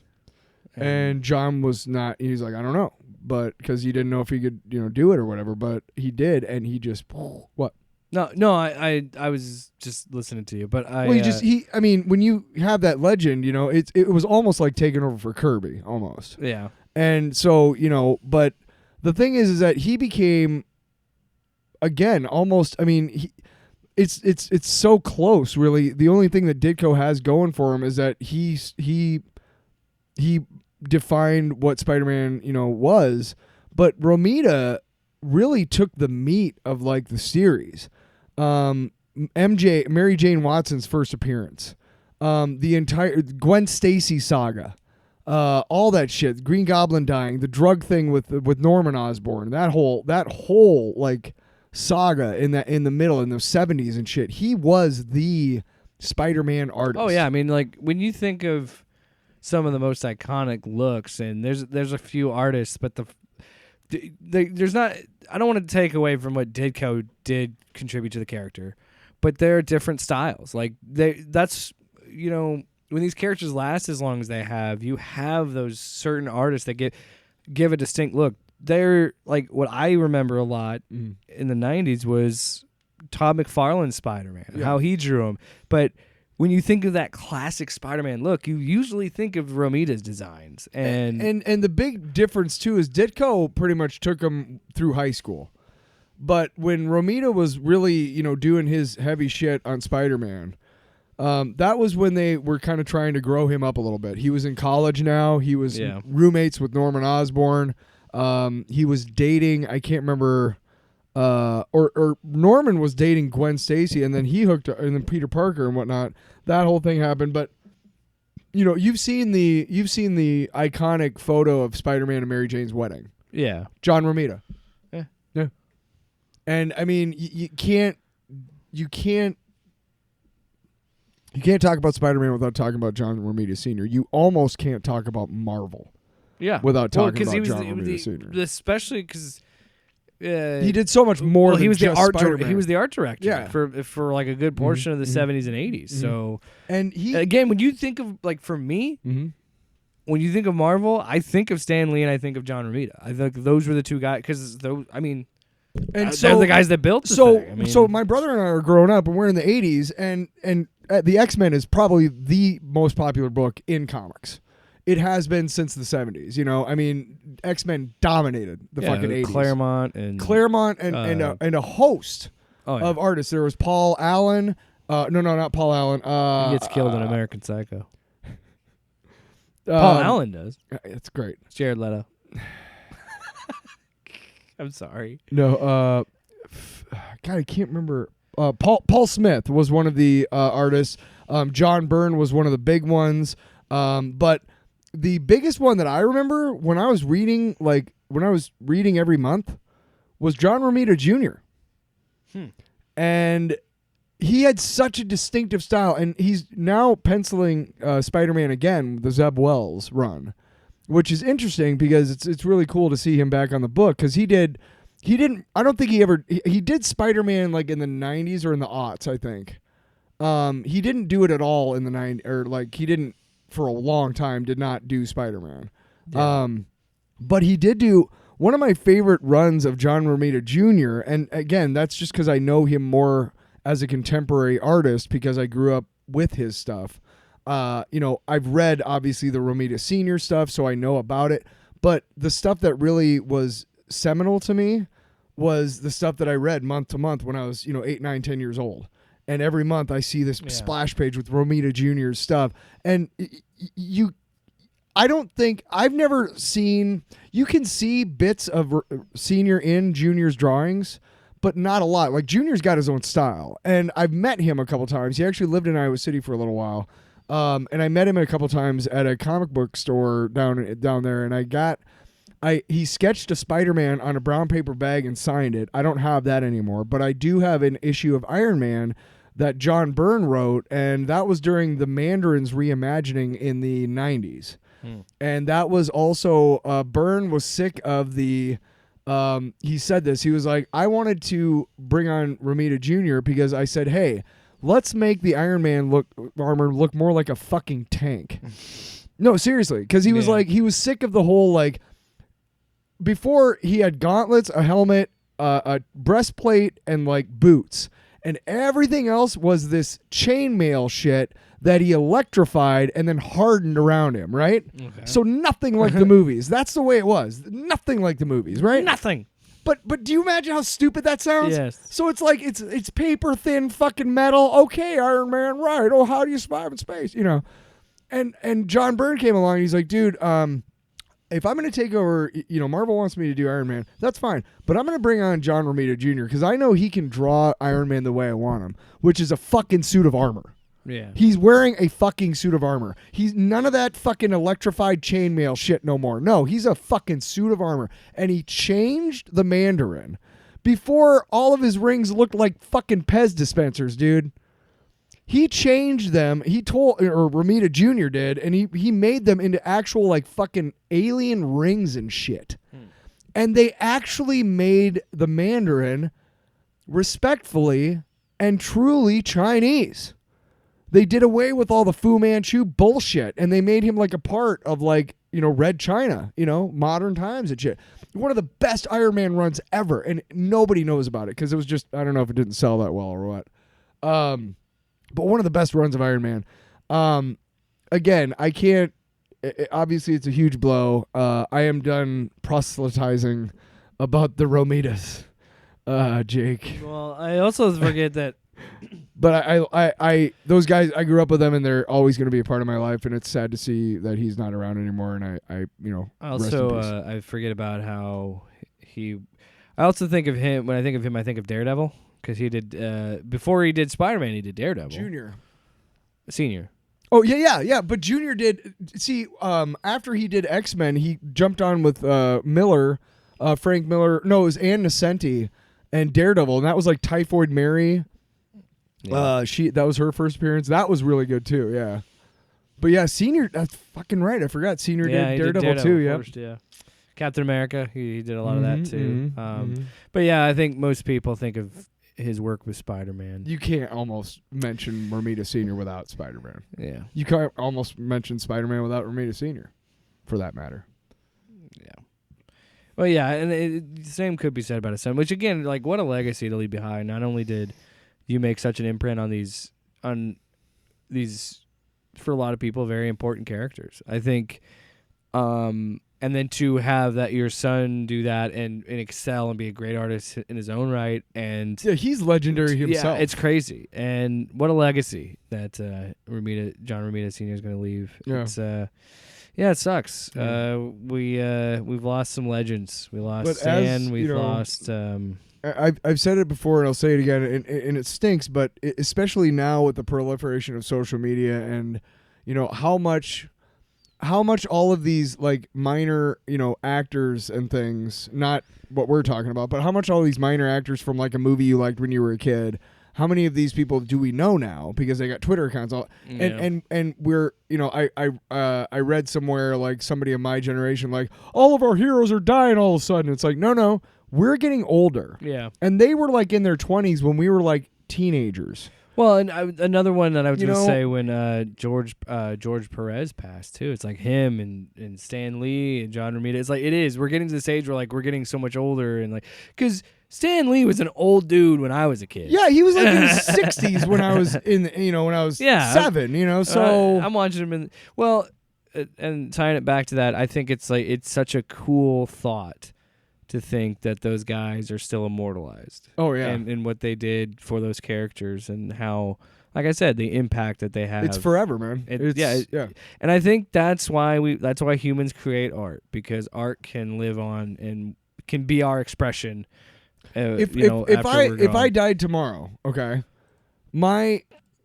And John was not, he's like, I don't know. But because he didn't know if he could, do it or whatever. But he did. And he just, what? No, I was just listening to you. But I. Well, when you have that legend, it was almost like taking over for Kirby, almost. Yeah. And so, but the thing is that he became, again, almost, it's so close, really. The only thing that Ditko has going for him is that he defined what Spider-Man, was, but Romita really took the meat of like the series. Mary Jane Watson's first appearance, the entire Gwen Stacy saga, all that shit, Green Goblin dying, the drug thing with Norman Osborn, that whole like saga in the middle in the 70s and shit. He was the Spider-Man artist. Oh yeah, like when you think of some of the most iconic looks, and there's a few artists, but there's not. I don't want to take away from what Ditko did contribute to the character, but there are different styles. Like that's when these characters last as long as they have, you have those certain artists that give a distinct look. They're like what I remember a lot in the 90s was Todd McFarlane's Spider-Man, how he drew him. But when you think of that classic Spider-Man look, you usually think of Romita's designs. And the big difference too is Ditko pretty much took him through high school. But when Romita was really, doing his heavy shit on Spider-Man, that was when they were kind of trying to grow him up a little bit. He was in college now. He was roommates with Norman Osborn. He was dating, I can't remember, or Norman was dating Gwen Stacy, and then he hooked up, and then Peter Parker and whatnot. That whole thing happened, but you've seen the iconic photo of Spider-Man and Mary Jane's wedding. Yeah, John Romita. Yeah. And you can't talk about Spider-Man without talking about John Romita Sr. You almost can't talk about Marvel. Yeah, without talking about John Romita Sr. Especially because he did so much more. Than he was the art. Spider-Man. He was the art director. Yeah. for like a good portion of the 70s and 80s. So, and he again, when you think of like for me, when you think of Marvel, I think of Stan Lee and I think of John Romita. I think those were the two guys because those. And so, they're the guys that built the thing. So my brother and I are growing up, and we're in the 80s, and the X-Men is probably the most popular book in comics. It has been since the 70s. X-Men dominated the fucking 80s. Claremont and a host of artists. There was Paul Allen. No, not Paul Allen. He gets killed in American Psycho. Paul Allen does. It's great. Jared Leto. I'm sorry. No, God, I can't remember. Paul Smith was one of the artists. John Byrne was one of the big ones. But the biggest one that I remember when I was reading every month was John Romita Jr. And he had such a distinctive style, and he's now penciling Spider-Man again, the Zeb Wells run, which is interesting because it's really cool to see him back on the book because he did Spider-Man like in the 90s or in the aughts, I think. He didn't do it at all in the 90s, or like he didn't for a long time did not do Spider-Man. Yeah. But he did do one of my favorite runs of John Romita Jr. And again, that's just because I know him more as a contemporary artist because I grew up with his stuff. I've read obviously the Romita Sr. stuff, so I know about it. But the stuff that really was seminal to me was the stuff that I read month to month when I was, 8, 9, 10 years old. And every month I see this splash page with Romita Jr.'s stuff. And I've never seen, you can see bits of Senior in Junior's drawings, but not a lot. Like Junior's got his own style, and I've met him a couple times. He actually lived in Iowa City for a little while, and I met him a couple times at a comic book store down there, and he sketched a Spider-Man on a brown paper bag and signed it. I don't have that anymore, but I do have an issue of Iron Man that John Byrne wrote, and that was during the Mandarin's reimagining in the 90s. And that was also, Byrne was sick of the, he said this, he was like, I wanted to bring on Romita Jr. because I said, hey, let's make the Iron Man armor look more like a fucking tank. No, seriously, because he was like, he was sick of the whole, like, before he had gauntlets, a helmet, a breastplate, and like boots. And everything else was this chainmail shit that he electrified and then hardened around him, right? Okay. So nothing like the movies. That's the way it was. Nothing like the movies, right? Nothing. But do you imagine how stupid that sounds? Yes. So it's like it's paper thin fucking metal. Okay, Iron Man, right? Oh, how do you survive in space? You know. And John Byrne came along. And he's like, dude, if I'm going to take over, you know, Marvel wants me to do Iron Man, that's fine. But I'm going to bring on John Romita Jr. because I know he can draw Iron Man the way I want him, which is a fucking suit of armor. Yeah. He's wearing a fucking suit of armor. He's none of that fucking electrified chainmail shit no more. No, he's a fucking suit of armor. And he changed the Mandarin. Before, all of his rings looked like fucking Pez dispensers, dude. He changed them. He told, or Romita Jr. did, and he made them into actual like fucking alien rings and shit. And they actually made the Mandarin respectfully and truly Chinese. They did away with all the Fu Manchu bullshit, and they made him like a part of like, you know, Red China, you know, modern times and shit. One of the best Iron Man runs ever, and nobody knows about it because it was just, I don't know if it didn't sell that well or what. But one of the best runs of Iron Man. Again, I can't. Obviously, it's a huge blow. I am done proselytizing about the Romitas, Jake. Well, I also forget that. But I those guys, I grew up with them, and they're always going to be a part of my life. And it's sad to see that he's not around anymore. And I you know. Also, I forget about how he. I also think of him when I think of him. I think of Daredevil. Because he did, before he did Spider-Man, he did Daredevil. Senior. Oh, yeah. But Junior did, see, after he did X-Men, he jumped on with Miller, Frank Miller, no, it was Ann Nesenti and Daredevil, and that was like Typhoid Mary. Yeah. That was her first appearance. That was really good, too, yeah. But yeah, Senior, that's fucking right. I forgot Senior did Daredevil too, yeah. First, yeah. Captain America, he did a lot of that, too. But yeah, I think most people think of his work with Spider-Man. You can't almost mention Romita Sr. without Spider-Man. Yeah. You can't almost mention Spider-Man without Romita Sr., for that matter. Yeah. Well, yeah, and the same could be said about his son, which, again, like, what a legacy to leave behind. Not only did you make such an imprint on these, for a lot of people, very important characters. I think, and then to have that your son do that and excel and be a great artist in his own right, and yeah, he's legendary himself. Yeah, it's crazy, and what a legacy that John Romita Sr. is going to leave. Yeah. It's, it sucks. We've lost some legends. We lost Stan. We've lost. I've said it before, and I'll say it again, and it stinks, but especially now with the proliferation of social media, and you know how much all of these like minor, you know, actors and things, not what we're talking about, but how much all these minor actors from like a movie you liked when you were a kid, how many of these people do we know now because they got Twitter accounts? And we're, you know, I read somewhere like somebody of my generation, like all of our heroes are dying all of a sudden. It's like, no, we're getting older. Yeah. And they were like in their 20s when we were like teenagers. Well, and another one that I was going to say when George Perez passed too. It's like him and Stan Lee and John Romita. It's like it is. We're getting to this age where like we're getting so much older, and like because Stan Lee was an old dude when I was a kid. Yeah, he was like in his 60s when I was when I was 7. So I'm watching him and tying it back to that. I think it's like it's such a cool thought to think that those guys are still immortalized. Oh, yeah. And what they did for those characters and how, like I said, the impact that they have. It's forever, man. Yeah. And I think that's why humans create art, because art can live on and can be our expression If I died tomorrow, okay, my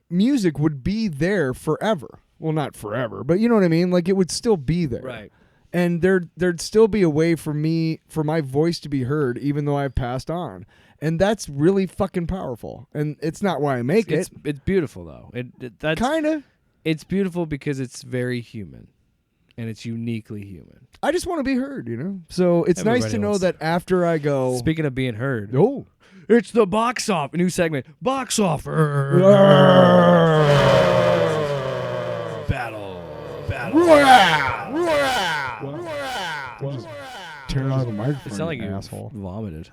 music would be there forever. Well, not forever, but you know what I mean? Like, it would still be there. Right. And there'd still be a way for my voice to be heard, even though I've passed on. And that's really fucking powerful. And it's not why I make it. It's beautiful, though. That's kind of. It's beautiful because it's very human, and it's uniquely human. I just want to be heard, you know? So it's Everybody nice to know wants- that after I go... Speaking of being heard, Oh. it's the box office. New segment. Box office. Battle. Turn on the microphone, It sounded like you asshole. vomited.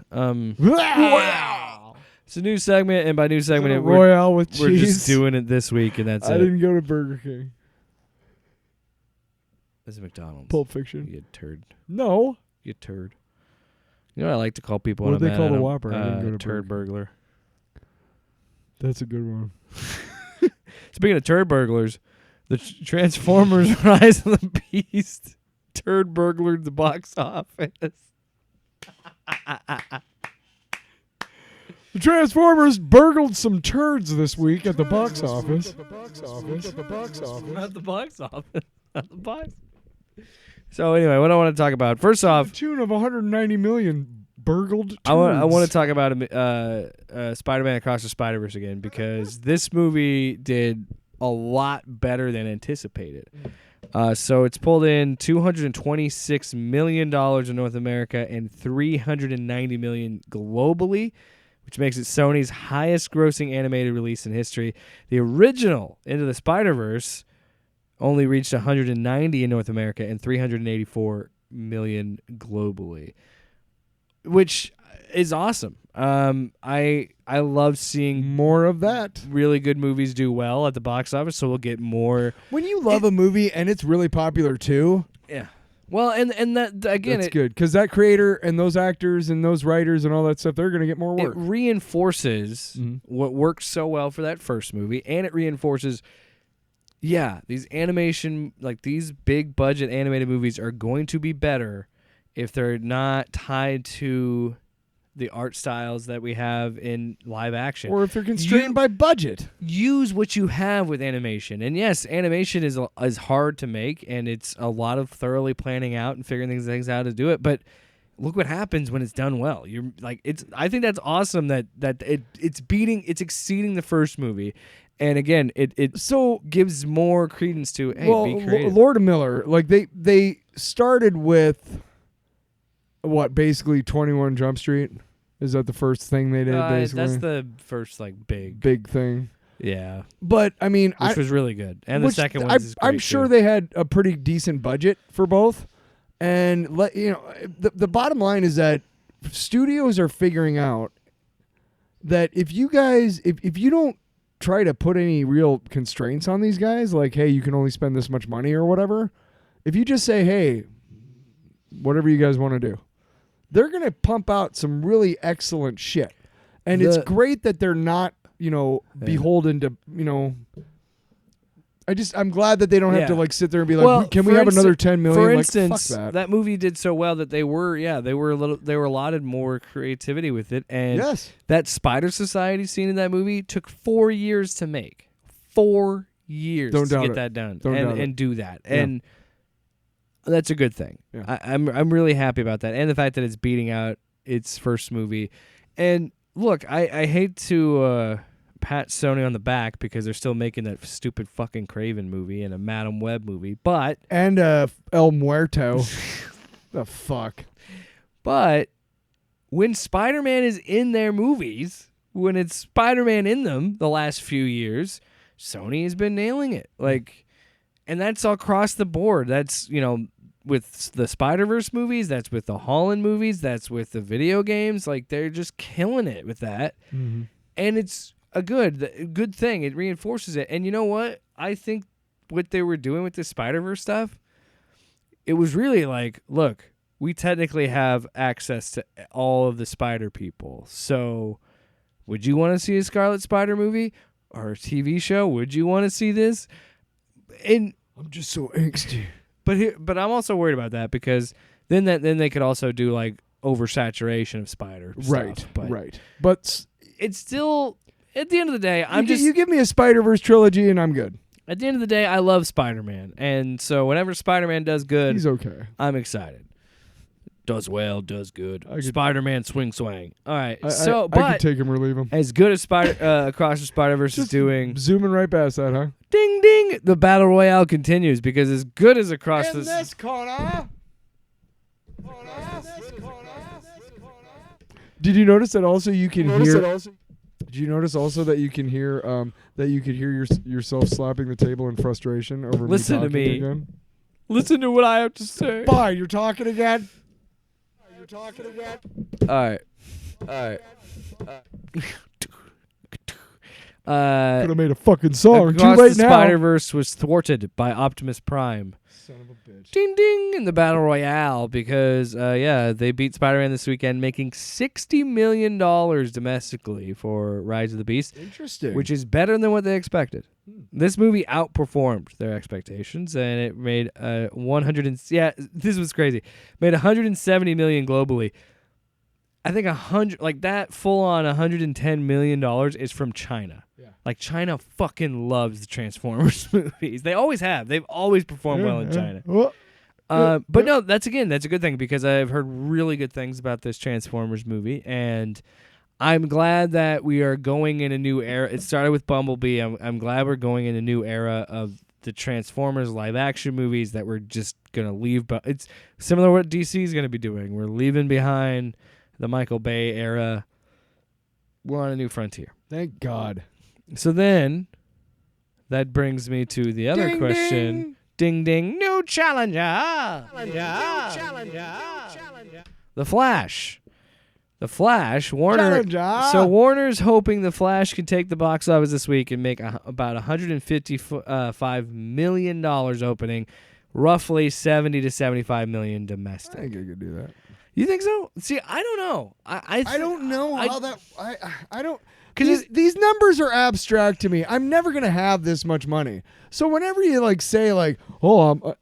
It's a new segment, and by new segment, Royale with cheese. we're just doing it this week, and that's I it. didn't go to Burger King. This is McDonald's. Pulp Fiction. You turd. No. You turd. You know what I like to call people What when do I'm they mad call at the 'em? Whopper? I didn't go to Turd burglar. That's a good one. Speaking of turd burglars, the Transformers Rise of the Beast turd burglared the box office. The Transformers burgled some turds this week at the box office. Not the box office. Not the box. So anyway, what I want to talk about. First The off, tune of 190 million burgled turds. I want to talk about Spider-Man Across the Spider-Verse again, because this movie did a lot better than anticipated. So it's pulled in $226 million in North America and $390 million globally, which makes it Sony's highest grossing animated release in history. The original Into the Spider-Verse only reached 190 in North America and 384 million globally, which is awesome. I love seeing More of that. really good movies do well at the box office, so we'll get more. When you love a movie and it's really popular too, Yeah. Well, and that again, that's good. Because that creator and those actors and those writers and all that stuff, they're going to get more it work. reinforces Mhm. what worked so well for that first movie, and it reinforces, these animation, like these big budget animated movies are going to be better if they're not tied to the art styles that we have in live action. Or if they're constrained by budget. Use what you have with animation. And yes, animation is hard to make, and it's a lot of thoroughly planning out and figuring things out to do it. But look what happens when it's done well. You're like, I think that's awesome that it's exceeding the first movie. And again, it So gives more credence to be creative. Lord of Miller, like they started with what, basically 21 Jump Street? Is that the first thing they did? Basically, that's the first big thing. yeah, But I mean, which was really good. And the which second one is great I'm sure too. they had a pretty decent budget for both. And the bottom line is that studios are figuring out that if you guys, if you don't try to put any real constraints on these guys, like, hey, you can only spend this much money or whatever, if you just say, hey, whatever you guys want to do, they're going to pump out some really excellent shit. And it's great that they're not, beholden to, I'm glad that they don't have to like sit there and be like, can we have another 10 million? For Like, instance, fuck that. movie did so well that they were allotted more creativity with it. And Yes. that Spider Society scene in that movie took 4 years to make. 4 years Don't to doubt get it. that done Don't doubt it. and do that. Yeah. And that's a good thing. Yeah. I'm really happy about that, and the fact that it's beating out its first movie. And look, I hate to pat Sony on the back because they're still making that stupid fucking Craven movie and a Madam Web movie, but And El Muerto. The fuck. But when Spider-Man is in their movies, when it's Spider-Man in them the last few years, Sony has been nailing it. Like, and that's across the board. That's, with the Spider-Verse movies, that's with the Holland movies, that's with the video games. Like, they're just killing it with that. Mm-hmm. And it's a good thing. It reinforces it. And you know what? I think what they were doing with the Spider-Verse stuff, it was really like, look, we technically have access to all of the Spider people. So would you want to see a Scarlet Spider movie or a TV show? Would you want to see this? And I'm just so angsty. but I'm also worried about that because then they could also do like oversaturation of spider Right, stuff, but right. But it's still at the end of the day. you give me a Spider-Verse trilogy and I'm good. At the end of the day, I love Spider-Man, and so whenever Spider-Man does good, He's okay. I'm excited. Does well, does good. I could- Spider-Man swing swang. All right, I but could take him or leave him. as good as Across the Spider-Verse is Just doing, zooming right past that, huh? ding ding, the battle royale continues because as good as Across the corner. Did you notice that also you can hear? Did you notice also that you can hear that you could hear yourself slapping the table in frustration over Listen to talking me. again? Listen to what I have to say. Fine, you're talking again. All right. Could have made a fucking song. Too Across late the now. Spider-Verse was thwarted by Optimus Prime. Son of a bitch. Ding ding in the battle royale because they beat Spider-Man this weekend, making $60 million domestically for Rise of the Beast, Interesting. which is better than what they expected. This movie outperformed their expectations, and it made this was crazy. Made $170 million globally. I think that full on $110 million is from China. Yeah. Like China fucking loves the Transformers movies. They always have. They've always performed well in China. Well, But no, that's a good thing because I've heard really good things about this Transformers movie, and I'm glad that we are going in a new era. It started with Bumblebee. I'm glad we're going in a new era of the Transformers live action movies that we're just gonna leave. But it's similar to what DC is gonna be doing. We're leaving behind the Michael Bay era. We're on a new frontier. thank God. So then, that brings me to the other Ding, question. Ding ding, new challenger. The Flash. Warner. Challenger. So Warner's hoping The Flash can take the box office this week and make about $155 million opening, roughly 70 to 75 million I domestic. think I could do that. You think so? See, I don't know. I don't know I- how that. I don't. 'Cause These numbers are abstract to me. I'm never gonna have this much money. So whenever you say oh,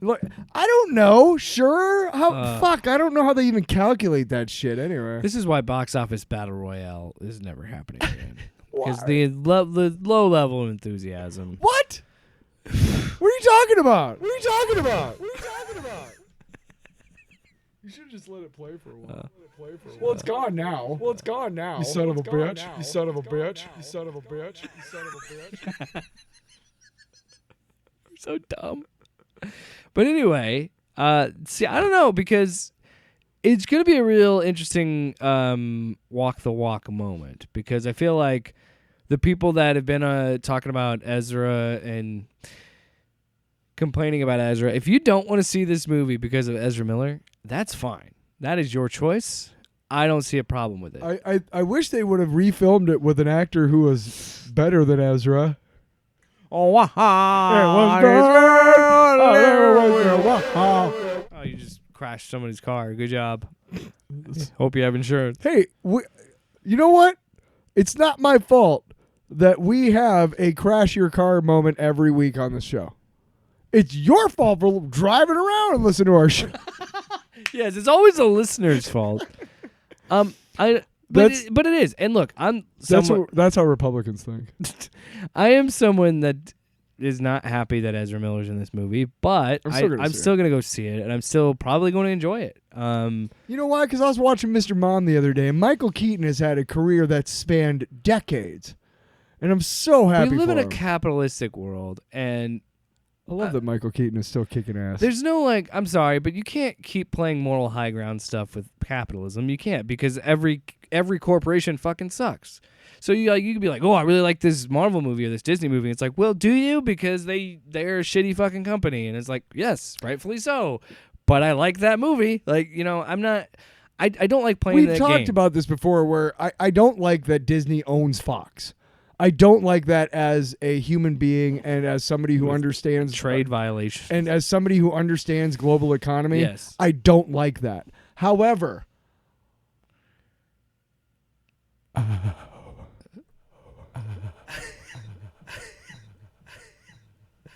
I don't know. Sure, fuck. I don't know how they even calculate that shit. Anyway, This is why Box Office Battle Royale is never happening again. Because the low level of enthusiasm. what? What are you talking about? You should just let it play for a while. Well, it's gone now. You son of a bitch. You son of a bitch. So dumb. But anyway, see, I don't know because it's going to be a real interesting walk the walk moment because I feel like the people that have been talking about Ezra and complaining about Ezra, if you don't want to see this movie because of Ezra Miller, that's fine. That is your choice. I don't see a problem with it. I wish they would have refilmed it with an actor who was better than Ezra. Oh, you just crashed somebody's car. Good job. Hope you have insurance. Hey, you know what? It's not my fault that we have a crash your car moment every week on this show. It's your fault for driving around and listening to our show. Yes, it's always the listener's fault. But it is. And look, That's how Republicans think. I am someone that is not happy that Ezra Miller's in this movie, but I'm still gonna go see it, and I'm still probably going to enjoy it. You know why? Because I was watching Mr. Mom the other day, and Michael Keaton has had a career that spanned decades, and I'm so happy. We live for in a him. capitalistic world, and I love that Michael Keaton is still kicking ass. there's no I'm sorry, but you can't keep playing moral high ground stuff with capitalism. You can't because every corporation fucking sucks. So you could be like, oh, I really like this Marvel movie or this Disney movie. It's like, well, do you? Because they're a shitty fucking company, and it's like, yes, rightfully so. But I like that movie. I'm not. I don't like playing that game. We've talked about this before, where I don't like that Disney owns Fox. I don't like that as a human being and as somebody who understands trade violations. And as somebody who understands global economy, yes. I don't like that. However,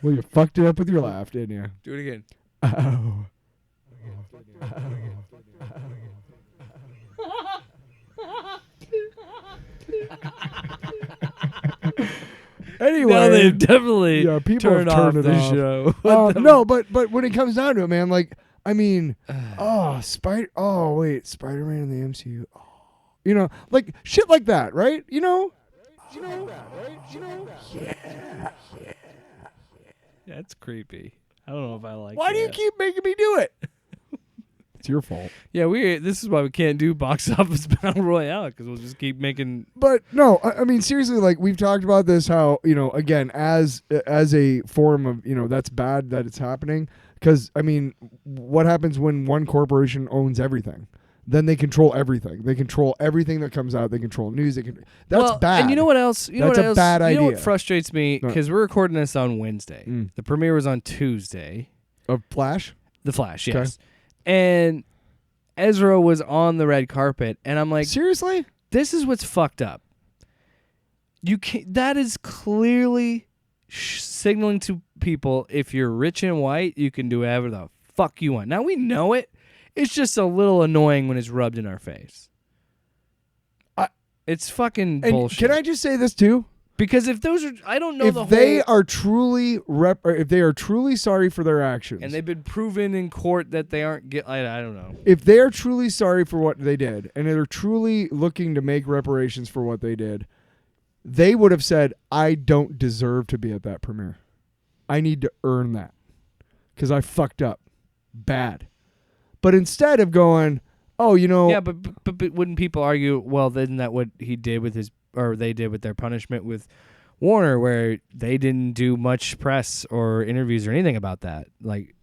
well, you fucked it up with your laugh, didn't you? Do it again. Anyway, Now they've definitely people turned have off turned the it show. no, but when it comes down to it, man, like I mean, Spider-Man in the MCU, like shit like that, right? That's creepy. I don't know if I like. Why do you keep making me do it? It's your fault. Yeah, this is why we can't do Box Office Battle Royale, because we'll just keep making. But no, I mean seriously, like we've talked about this, how again as a form of that's bad that it's happening, because I mean, what happens when one corporation owns everything? Then they control everything. They control everything that comes out. They control news. That's bad. And you know what else? That's a bad idea. You know what frustrates me? Because we're recording this on Wednesday. The premiere was on Tuesday. Of Flash? The Flash, yes. And Ezra was on the red carpet, and I'm like, seriously? This is what's fucked up. That is clearly signaling to people, if you're rich and white, you can do whatever the fuck you want. Now we know it. It's just a little annoying when it's rubbed in our face. It's fucking bullshit. Can I just say this too? Because if those are, I don't know if they are truly if they are truly sorry for their actions, and they've been proven in court that they aren't, I don't know. If they are truly sorry for what they did, and they're truly looking to make reparations for what they did, they would have said, "I don't deserve to be at that premiere. I need to earn that because I fucked up bad." But instead of going, yeah, but wouldn't people argue? Well, isn't that what he did with they did with their punishment with Warner, where they didn't do much press or interviews or anything about that? Like,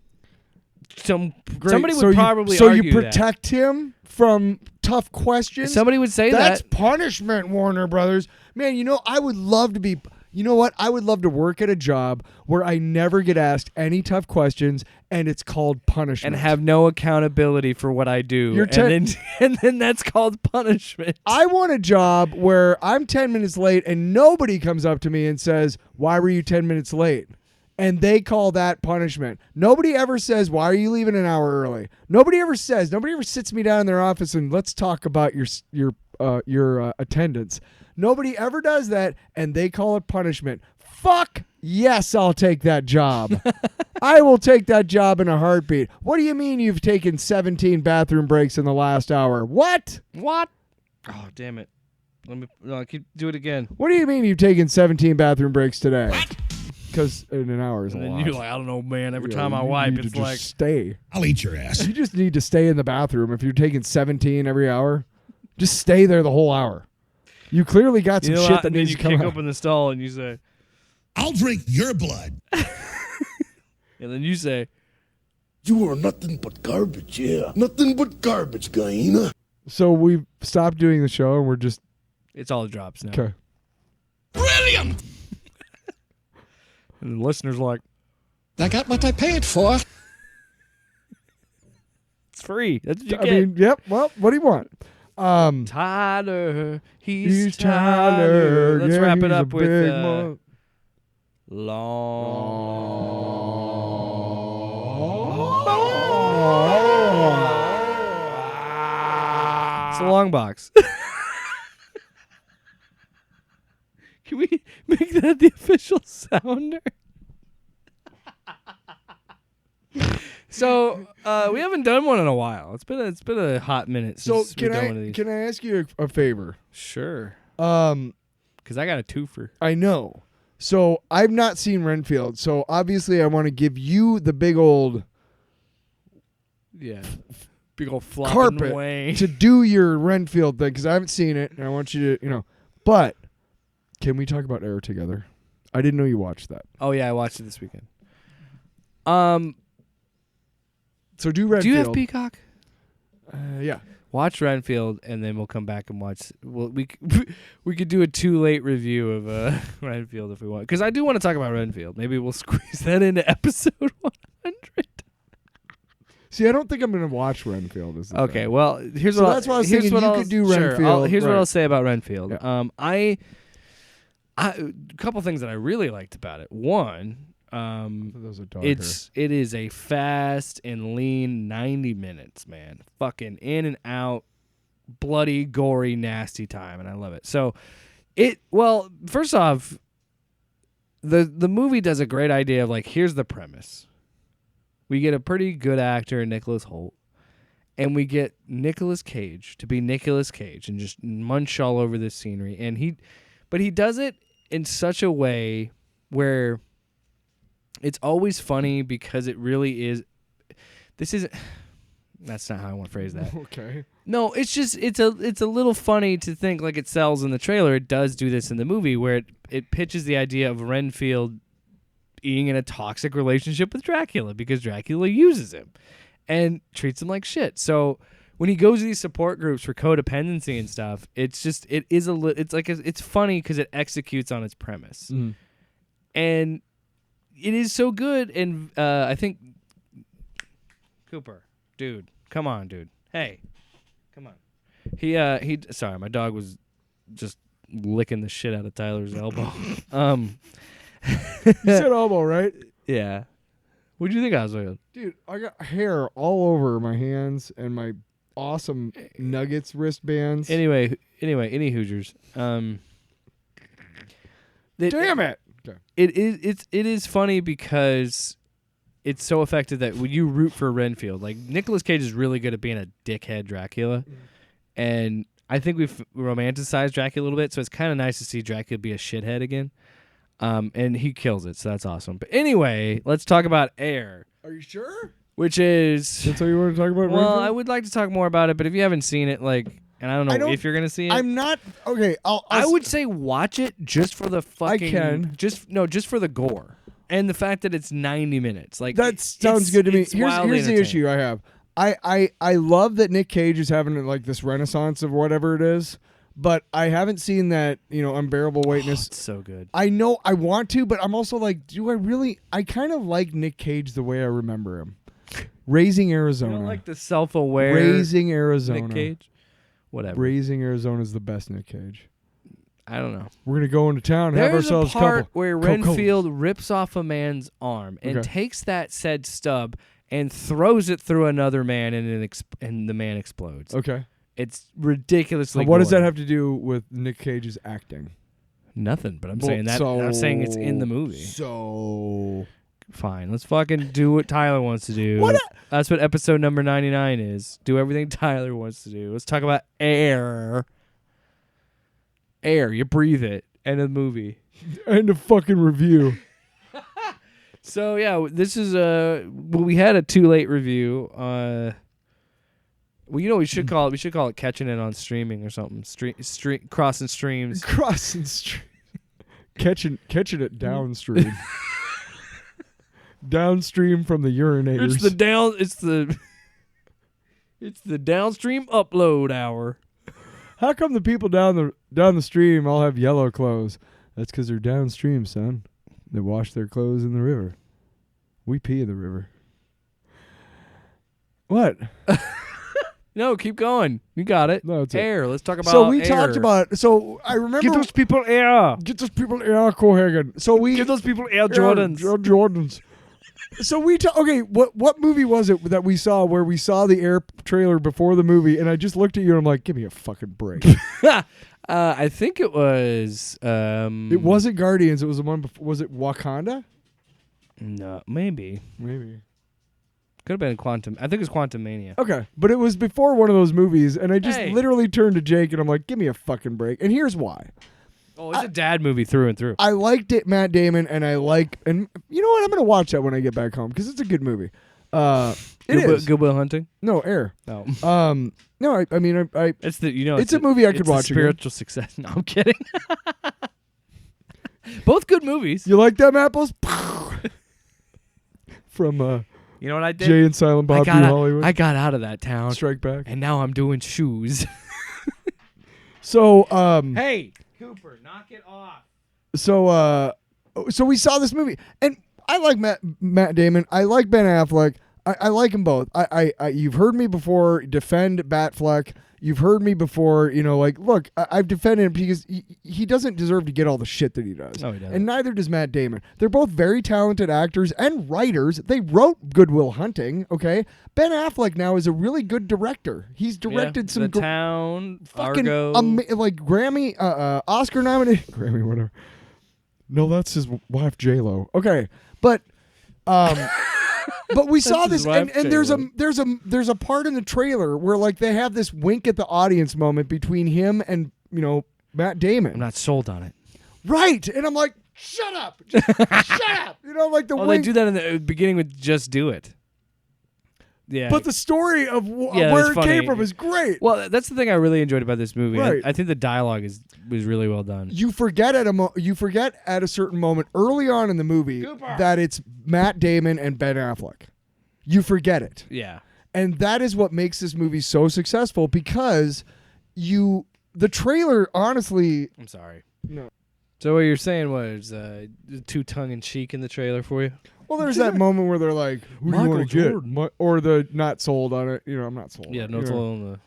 somebody would probably argue you protect him from tough questions. Somebody would say that's punishment, Warner Brothers. Man, I would love to be. You know what? I would love to work at a job where I never get asked any tough questions, and it's called punishment. And have no accountability for what I do. And then that's called punishment. I want a job where I'm 10 minutes late and nobody comes up to me and says, "Why were you 10 minutes late?" And they call that punishment. Nobody ever says, "Why are you leaving an hour early?" Nobody ever sits me down in their office and let's talk about your attendance. Nobody ever does that, and they call it punishment. Fuck yes, I'll take that job. I will take that job in a heartbeat. What do you mean you've taken 17 bathroom breaks in the last hour? What? Oh, damn it. Do it again. What do you mean you've taken 17 bathroom breaks today? Because in an hour is a lot. And you're like, I don't know, man. Every time I wipe, it's like... stay. I'll eat your ass. You just need to stay in the bathroom. If you're taking 17 every hour, just stay there the whole hour. You clearly got some shit that needs to come out. You kick open the stall and you say, "I'll drink your blood." And then you say, "You are nothing but garbage, yeah. Nothing but garbage, Gaina." So we've stopped doing the show and we're just... It's all drops now. Okay. Brilliant! And the listener's like, I got what I paid for. It's free. That's what you get. I mean, yep. Well, what do you want? Tyler. He's Tyler. Let's wrap it up with It's a long box. Can we make that the official sounder? So we haven't done one in a while. It's been a hot minute. So Since we've done one of these. can I ask you a favor? Sure. Because I got a twofer. I know. So I've not seen Renfield. So obviously I want to give you the big old big old flopping carpet way to do your Renfield thing because I haven't seen it and I want you to But can we talk about Air together? I didn't know you watched that. Oh yeah, I watched it this weekend. So do Renfield. Do you have Peacock? Yeah. Watch Renfield, and then we'll come back and watch. We could do a too late review of Renfield if we want, because I do want to talk about Renfield. Maybe we'll squeeze that into episode 100. See, I don't think I'm going to watch Renfield. Okay, well, here's so what that's what I was thinking. You could do Renfield. Here's what I'll say about Renfield. Yeah. I a couple things that I really liked about it. One. It is a fast and lean 90 minutes, man. Fucking in and out, bloody, gory, nasty time, and I love it. So, first off, the movie does a great idea of like, here's the premise. We get a pretty good actor, Nicholas Hoult, and we get Nicolas Cage to be Nicolas Cage and just munch all over this scenery. And but he does it in such a way where it's always funny because it really is. That's not how I want to phrase that. Okay. No, it's just it's a little funny to think like it sells in the trailer. It does do this in the movie where it pitches the idea of Renfield being in a toxic relationship with Dracula because Dracula uses him and treats him like shit. So when he goes to these support groups for codependency and stuff, it's funny because it executes on its premise, and it is so good. And I think Cooper, dude, come on, dude, hey, come on. He sorry, my dog was just licking the shit out of Tyler's elbow. You said elbow, right? Yeah. What'd you think I was doing? Dude, I got hair all over my hands and my awesome Nuggets wristbands. Anyway, any Hoosiers. Damn it! Okay. It is funny because it's so effective that when you root for Renfield, like Nicolas Cage is really good at being a dickhead Dracula, and I think we've romanticized Dracula a little bit, so it's kind of nice to see Dracula be a shithead again. And he kills it, so that's awesome. But anyway, let's talk about Air. Are you sure? Which is... That's what you want to talk about? Well, Renfield? I would like to talk more about it, but if you haven't seen it, like... And I don't know if you're going to see it. I'm not... Okay, I would say watch it just for the fucking... I can. Just for the gore. And the fact that it's 90 minutes. Like that sounds good to me. Here's the issue I have. I love that Nick Cage is having like this renaissance of whatever it is. But I haven't seen that, unbearable weightness. It's so good. I know I want to, but I'm also like, do I really? I kind of like Nick Cage the way I remember him. Raising Arizona. You don't like the self-aware Raising Arizona. Nick Cage? Whatever. Raising Arizona is the best Nick Cage. I don't know. We're going to go into town and have ourselves a part couple. where Renfield rips off a man's arm and takes that said stub and throws it through another man and the man explodes. Okay. It's ridiculously What does gory. that have to do with Nick Cage's acting? Nothing, but I'm saying that. I'm saying it's in the movie. So fine, let's fucking do what Tyler wants to do. That's what episode number 99 is. Do everything Tyler wants to do. Let's talk about Air. Air, you breathe it. End of the movie. End of fucking review. So yeah, this is we had a too late review. Well, we should call it catching it on streaming or something. Crossing streams. Crossing streams. catching it downstream. Downstream from the urinators. It's the downstream upload hour. How come the people down the stream all have yellow clothes? That's because they're downstream, son. They wash their clothes in the river. We pee in the river. What? No, keep going. You got it. No, it's Air. Let's talk about So we Air. talked about... So I remember... Give those people Air. Get those people Air, Cohagen. So we... Give those people Air Jordans. Jordans. So okay, what movie was it that we saw where we saw the Air trailer before the movie, and I just looked at you and I'm like, give me a fucking break. I think it was... it wasn't Guardians. It was the one before. Was it Wakanda? No, maybe. Maybe. Could have been Quantum. I think it was Quantum Mania. Okay, but it was before one of those movies, and I just literally turned to Jake and I'm like, give me a fucking break. And here's why. Oh, it's a dad movie through and through. I liked it, Matt Damon, and and you know what? I'm going to watch that when I get back home because it's a good movie. Good Will Hunting? No, Air. No. No, I mean, it's the it's a movie I could watch. Spiritual success. No, I'm kidding. Both good movies. You like them apples? From you know what I did? Jay and Silent Bob through Hollywood. I got out of that town. Strike Back. And now I'm doing shoes. So hey, Cooper, knock it off. So we saw this movie, and I like Matt Damon. I like Ben Affleck. I like them both. I you've heard me before defend Batfleck. You've heard me before, look, I've defended him because he doesn't deserve to get all the shit that he does. No, he doesn't. And neither does Matt Damon. They're both very talented actors and writers. They wrote Good Will Hunting, okay? Ben Affleck now is a really good director. He's directed some... The Town, fucking Fargo. Grammy, Oscar nominated... Grammy, whatever. No, that's his wife J-Lo. Okay, but but we saw his this, wife, and there's a part in the trailer where like they have this wink at the audience moment between him and Matt Damon. I'm not sold on it. Right, and I'm like, shut up, just shut up. Like the Oh, wink. they do that in the beginning with "Just Do It." Yeah, But the story of Yeah, where that's it funny. came from is great. well, that's the thing I really enjoyed about this movie. Right. I think the dialogue was really well done. You forget at a certain moment early on in the movie that it's Matt Damon and Ben Affleck. You forget it. Yeah. And that is what makes this movie so successful because the trailer, honestly. I'm sorry. No. So what you're saying was too tongue-in-cheek in the trailer for you? Well, there's that moment where they're like, who do you want to Michael get? Or the not sold on it. I'm not sold Yeah, on no, it. it's all on the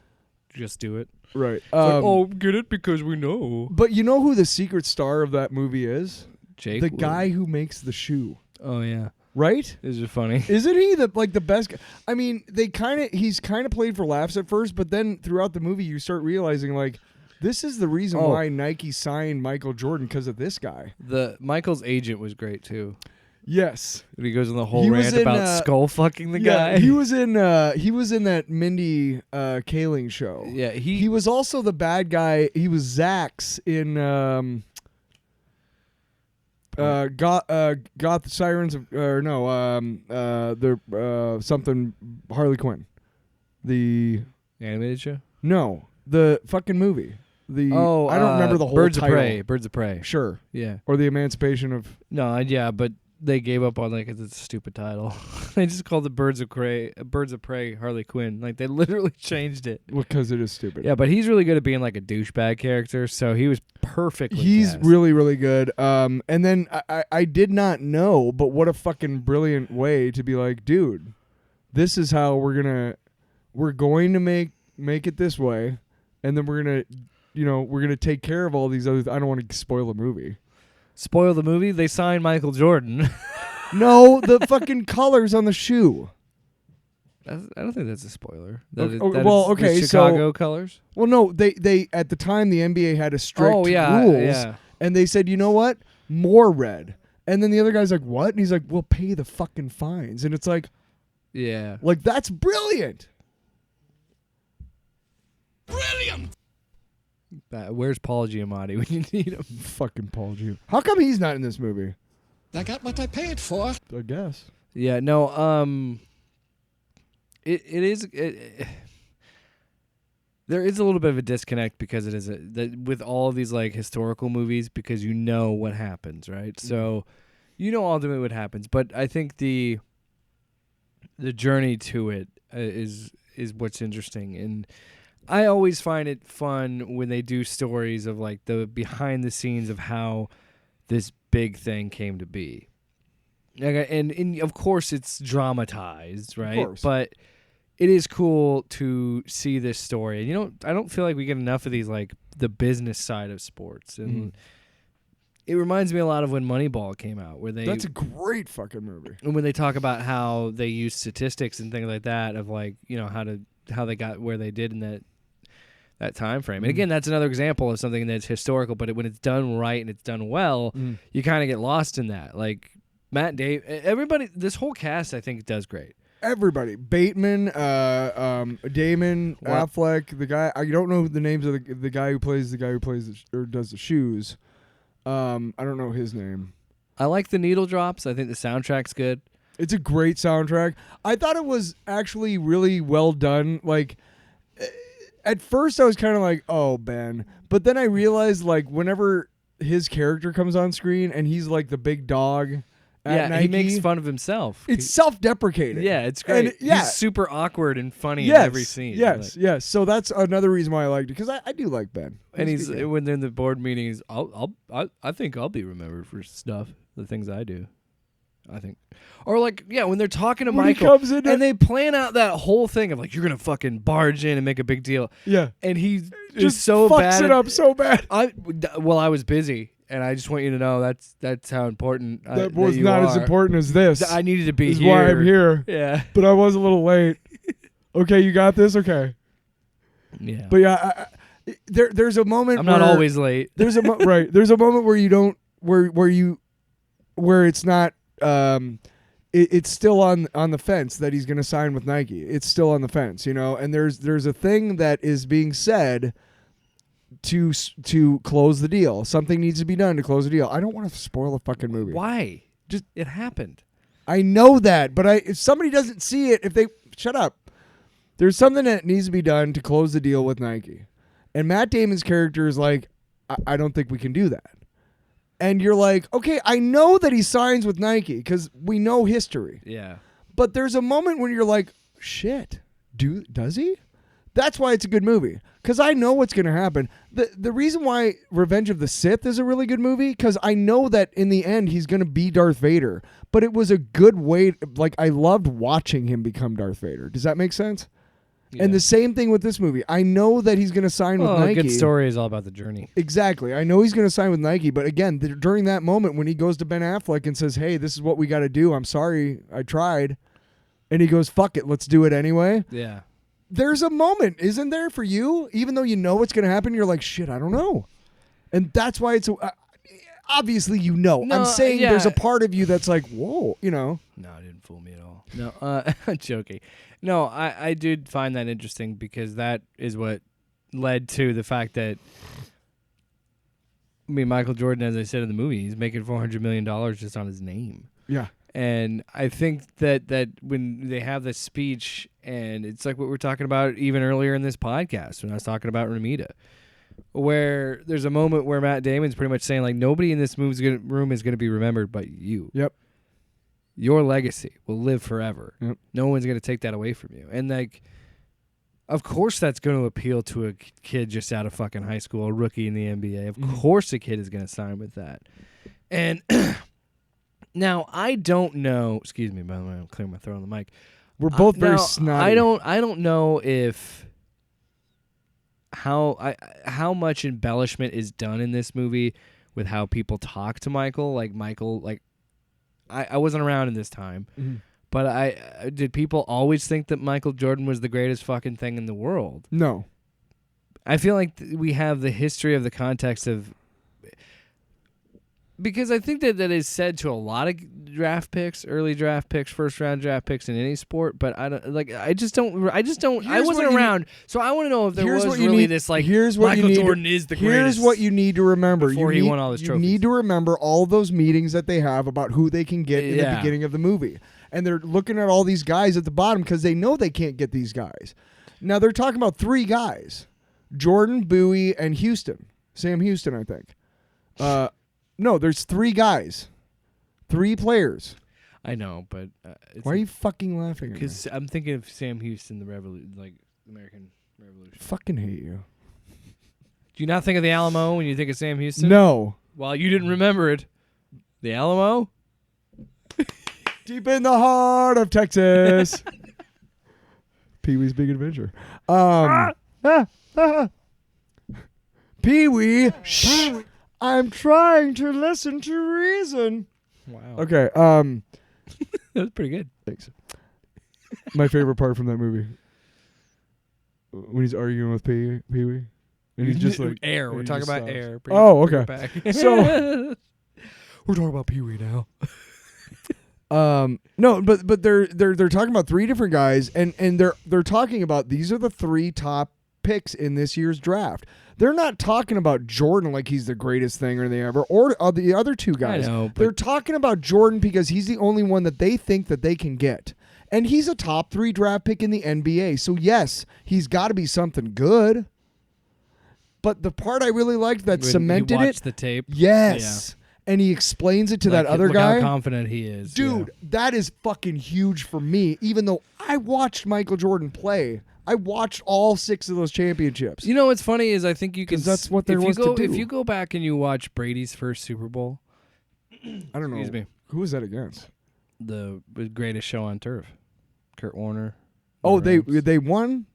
Just Do It. Right. It's like, oh, get it because we know. But you know who the secret star of that movie is? Jake. The Wood. guy who makes the shoe. Oh, yeah. Right? Is it funny? Isn't he the best guy? I mean, he's kind of played for laughs at first, but then throughout the movie you start realizing like this is the reason why Nike signed Michael Jordan because of this guy. The Michael's agent was great too. Yes. And he goes on the whole He was rant in, about skull fucking the guy. He was in that Mindy Kaling show. Yeah, He was also the bad guy. He was Zax in Got the Sirens of something Harley Quinn. The animated show. No, the fucking movie. I don't remember the whole Birds title. of Prey. Birds of Prey. Sure. Yeah. Or the Emancipation of. No, yeah, but they gave up on it's a stupid title. They just called it Birds of Prey Harley Quinn. Like they literally changed it. Because it is stupid. Yeah, but he's really good at being like a douchebag character, so he was perfect. He's really, really good. And then I did not know, but what a fucking brilliant way to be like, dude, this is how we're going to make it this way, and then we're gonna take care of all these other. I don't want to spoil the movie. Spoil the movie? They signed Michael Jordan. No, the fucking colors on the shoe. I don't think that's a spoiler. Okay, Chicago colors. Well, no, they at the time the NBA had a strict rules, yeah. and they said, you know what, more red. And then the other guy's like, what? And he's like, we'll pay the fucking fines. And it's like, Yeah. that's brilliant. Brilliant! Where's Paul Giamatti when you need him? Fucking Paul Giamatti. How come he's not in this movie? I got what I paid for. I guess. Yeah, no, it is there is a little bit of a disconnect because it is with all of these like historical movies because you know what happens, right? So you know ultimately what happens, but I think the journey to it is what's interesting, and I always find it fun when they do stories of like the behind the scenes of how this big thing came to be. And of course it's dramatized, right? Of course. But it is cool to see this story. And I don't feel like we get enough of these like the business side of sports. And it reminds me a lot of when Moneyball came out, where That's a great fucking movie. and when they talk about how they use statistics and things like that of like, how they got where they did in that time frame. And again, that's another example of something that's historical, but when it's done right and it's done well, you kind of get lost in that. Like Matt Dave, everybody, this whole cast I think does great. Everybody, Bateman, Damon, Affleck, the guy. I don't know the names of the guy who plays or does the shoes. I don't know his name. I like the needle drops. I think the soundtrack's good. It's a great soundtrack. I thought it was actually really well done. Like, at first I was kind of like, oh, Ben. But then I realized, like, whenever his character comes on screen and he's like the big dog at Nike, he makes fun of himself. It's self-deprecating. Yeah, it's great. And, He's super awkward and funny in every scene. Yes, yes. So that's another reason why I liked it, because I do like Ben. And he's when they're in the board meetings, I think I'll be remembered for stuff, the things I do. I think, or like, yeah, when they're talking to When he Michael comes in and they plan out that whole thing of like, you're gonna fucking barge in and make a big deal. Yeah, and he just is so fucks bad. it up so bad. I was busy, and I just want you to know that's how important. That was not as important as this. I needed to be is here. why I'm here. Yeah, but I was a little late. Okay, you got this. Okay. Yeah, but yeah, there's a moment. I'm not always late. There's a There's a moment where you don't where it's not it's still on the fence that he's going to sign with Nike. It's still on the fence, and there's a thing that is being said to close the deal. Something needs to be done to close the deal. I don't want to spoil the fucking movie. Why? Just it happened. I know that, but if somebody doesn't see it, if they shut up, there's something that needs to be done to close the deal with Nike. And Matt Damon's character is like, I don't think we can do that. And you're like, okay, I know that he signs with Nike because we know history. Yeah. But there's a moment when you're like, shit, does he? That's why it's a good movie. Because I know what's going to happen. The reason why Revenge of the Sith is a really good movie, because I know that in the end he's going to be Darth Vader. But it was a good way, like I loved watching him become Darth Vader. Does that make sense? Yeah. And the same thing with this movie. I know that he's going to sign with Nike. A good story is all about the journey. Exactly. I know he's going to sign with Nike. But again, during that moment when he goes to Ben Affleck and says, hey, this is what we got to do. I'm sorry. I tried. And he goes, fuck it. Let's do it anyway. Yeah. There's a moment, isn't there, for you? Even though you know what's going to happen, you're like, shit, I don't know. And that's why it's obviously No, I'm saying there's a part of you that's like, whoa, No, it didn't fool me at all. No, joking. No, I did find that interesting because that is what led to the fact that Michael Jordan, as I said in the movie, he's making $400 million just on his name. Yeah. And I think that when they have this speech, and it's like what we're talking about even earlier in this podcast when I was talking about Romita, where there's a moment where Matt Damon's pretty much saying, like, nobody in this room is going to be remembered but you. Yep. Your legacy will live forever. Yep. No one's going to take that away from you. And, like, of course that's going to appeal to a kid just out of fucking high school, a rookie in the NBA. Of course a kid is going to sign with that. And now, I don't know. Excuse me, by the way, I'm clearing my throat on the mic. We're both very snotty. I don't know if how much embellishment is done in this movie with how people talk to Michael. Like Michael, like I wasn't around in this time, but did people always think that Michael Jordan was the greatest fucking thing in the world? No. I feel like we have the history of the context of. Because I think that is said to a lot of draft picks, early draft picks, first round draft picks in any sport, but I wasn't around, so I want to know if there was really this like Michael Jordan is the greatest. Here's what you need to remember. Before he won all his trophies. You need to remember all those meetings that they have about who they can get in the beginning of the movie. And they're looking at all these guys at the bottom because they know they can't get these guys. Now they're talking about 3 guys: Jordan, Bowie, and Houston. Sam Houston, I think. No, there's 3 guys. 3 players. I know, but why are you fucking laughing? Because I'm thinking of Sam Houston, the American Revolution. Fucking hate you. Do you not think of the Alamo when you think of Sam Houston? No. Well, you didn't remember it. The Alamo? Deep in the heart of Texas. Pee-wee's Big Adventure. Pee-wee. Shh. I'm trying to listen to reason. Wow. Okay. That was pretty good. Thanks. My favorite part from that movie, when he's arguing with Pee-wee, and he's just like Air. We're talking about stops. Air. Oh, okay. So we're talking about Pee-wee now. No, but they're talking about 3 different guys, and they're talking about these are the 3 top picks in this year's draft. They're not talking about Jordan like he's the greatest thing or they ever, or the other 2 guys. I know, they're talking about Jordan because he's the only one that they think that they can get. And he's a top 3 draft pick in the NBA. So yes, he's got to be something good. But the part I really liked that cemented you it. watched the tape. Yes. Yeah. And he explains it to that other guy. Look how confident he is. Dude, that is fucking huge for me. Even though I watched Michael Jordan play, I watched all 6 of those championships. You know what's funny is I think you can. That's what there was to do. If you go back and you watch Brady's first Super Bowl, I don't know. Excuse me. Who was that against? The greatest show on turf, Kurt Warner. Oh, they won.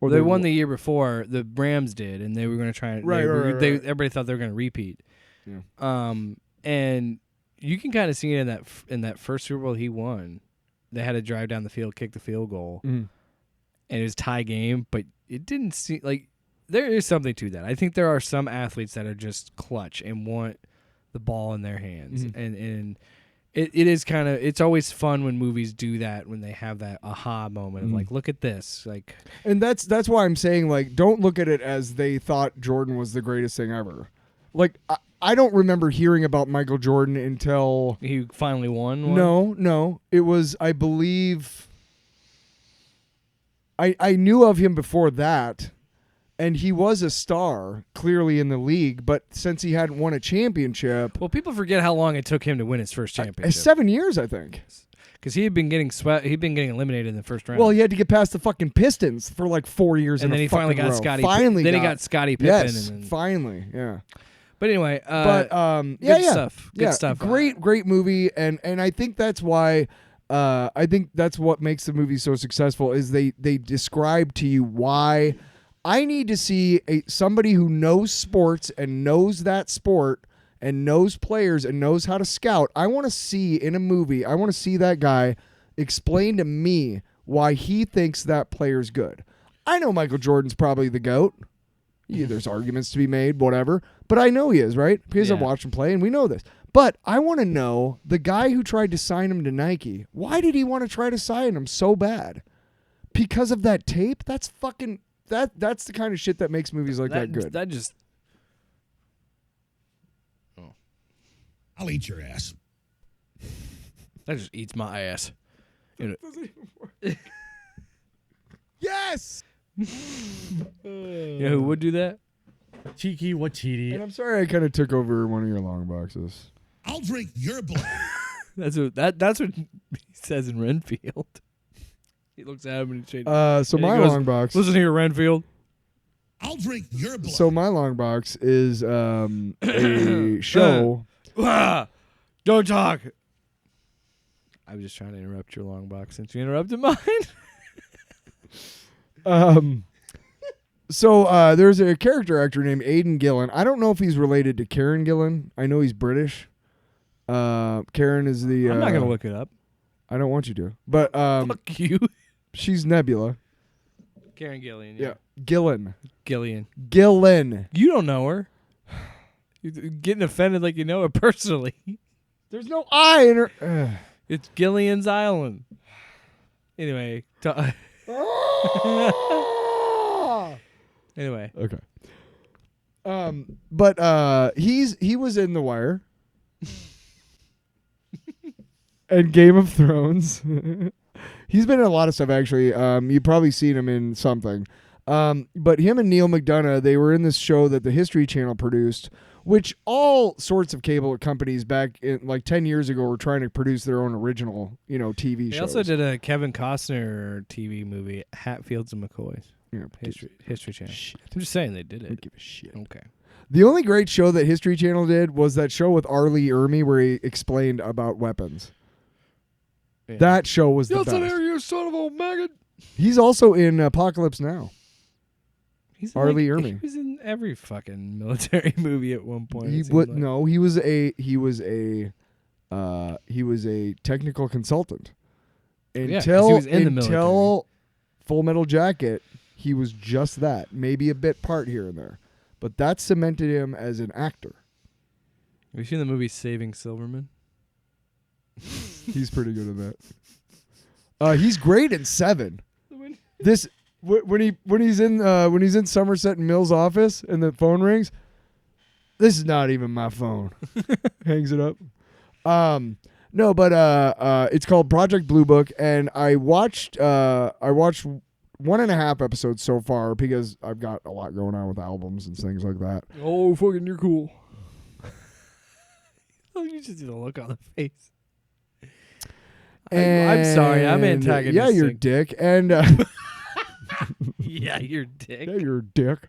Or they won the year before. The Rams did, and they were going to try and right. Everybody thought they were going to repeat. Yeah. And you can kind of see it in that first Super Bowl he won. They had to drive down the field, kick the field goal. Mm. And it was tie game, but it didn't seem like there is something to that. I think there are some athletes that are just clutch and want the ball in their hands, and it is kind of, it's always fun when movies do that, when they have that aha moment of like, look at this, like. And that's why I'm saying, like, don't look at it as they thought Jordan was the greatest thing ever. Like, I don't remember hearing about Michael Jordan until He finally won one? No, it was, I believe, I knew of him before that. And he was a star, clearly, in the league, but since he hadn't won a championship... Well, people forget how long it took him to win his first championship. 7 years, I think. Because he had been getting eliminated in the first round. Well, he had to get past the fucking Pistons for like 4 years and in then a he finally got row. Scottie. Finally then got, he got Scottie Pippen. Yes, and then, finally, yeah. But anyway, good stuff. Good stuff. Great movie, and I think that's why... I think that's what makes the movie so successful is they describe to you why... I need to see somebody who knows sports and knows that sport and knows players and knows how to scout. I want to see in a movie, I want to see that guy explain to me why he thinks that player's good. I know Michael Jordan's probably the GOAT. Yeah, there's arguments to be made, whatever. But I know he is, right? Because I've watched him play and we know this. But I want to know the guy who tried to sign him to Nike, why did he want to try to sign him so bad? Because of that tape? That's fucking... That's the kind of shit that makes movies like that good. That just... I'll eat your ass. That just eats my ass. You know, Yes! you know who would do that? Tiki Watiti. And I'm sorry I kind of took over one of your long boxes. I'll drink your blood. That's what he says in Renfield. He looks at him and he's shaking. So and my he goes, long box. Listen here, Renfield. I'll drink your blood. So my long box is a show. Don't talk. I was just trying to interrupt your long box since you interrupted mine. So there's a character actor named Aidan Gillen. I don't know if he's related to Karen Gillan. I know he's British. Karen is the. I'm not gonna look it up. I don't want you to. But Fuck you. she's Nebula. Karen Gillian. Yeah, Gillen. Gillian. Gillen. You don't know her. You're getting offended like you know her personally. There's no I in her. It's Gillian's Island. Anyway. Anyway. Okay. But he was in The Wire. And Game of Thrones. He's been in a lot of stuff, actually. You've probably seen him in something. But him and Neil McDonough, they were in this show that the History Channel produced, which all sorts of cable companies back in like 10 years ago were trying to produce their own original, TV shows. They also did a Kevin Costner TV movie, Hatfields and McCoys. Yeah, History Channel. Shit. I'm just saying they did I don't it. give a shit. Okay. The only great show that History Channel did was that show with R. Lee Ermey where he explained about weapons. Yeah. That show was the Yes, best. you son of a maggot. He's also in Apocalypse Now. He's R. Lee Ermey. He was in every fucking military movie at one point. He was a technical consultant. 'cause he Until was in the military. Full Metal Jacket, he was just that. Maybe a bit part here and there. But that cemented him as an actor. Have you seen the movie Saving Silverman? He's pretty good at that. He's great in Seven. This when he's in Somerset and Mill's office and the phone rings. This is not even my phone. Hangs it up. No, but it's called Project Blue Book, and I watched 1.5 episodes so far because I've got a lot going on with albums and things like that. Oh, fucking, you're cool. Oh, you just need a look on the face. I'm sorry, I'm antagonistic. Yeah, you're a dick, and yeah, you're a dick. yeah, you're a dick.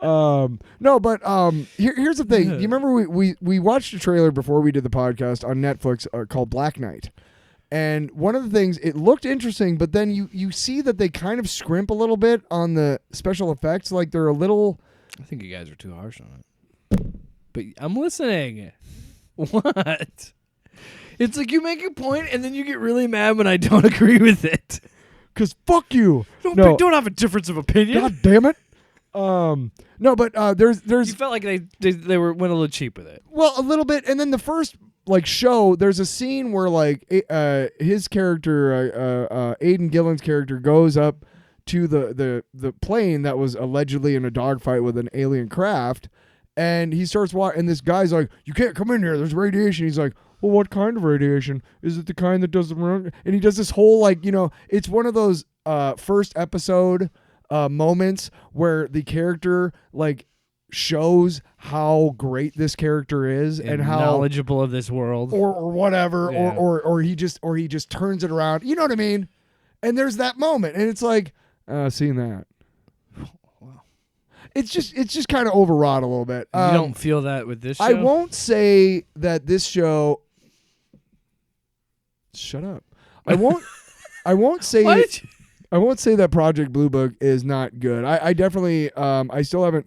No, but here's the thing. Do you remember we watched a trailer before we did the podcast on Netflix called Black Knight, and one of the things, it looked interesting, but then you see that they kind of scrimp a little bit on the special effects, like they're a little. I think you guys are too harsh on it. But I'm listening. What? It's like you make a point and then you get really mad when I don't agree with it. Cause fuck you. Don't have a difference of opinion. God damn it. No, but there's You felt like they went a little cheap with it. well, a little bit, and then the first show, there's a scene where his character, Aidan Gillen's character, goes up to the plane that was allegedly in a dogfight with an alien craft, and he starts walking, and this guy's like, "You can't come in here. There's radiation." He's like, "Well, what kind of radiation? Is it the kind that doesn't run?" And he does this whole it's one of those first episode moments where the character shows how great this character is and how knowledgeable of this world or whatever, Yeah. or he just turns it around. You know what I mean? And there's that moment, and it's like seeing that. Wow. It's just kind of overwrought a little bit. You don't feel that with this show? I won't say that this show. Shut up. I won't say. What? I won't say that Project Blue Book is not good. I definitely. I still haven't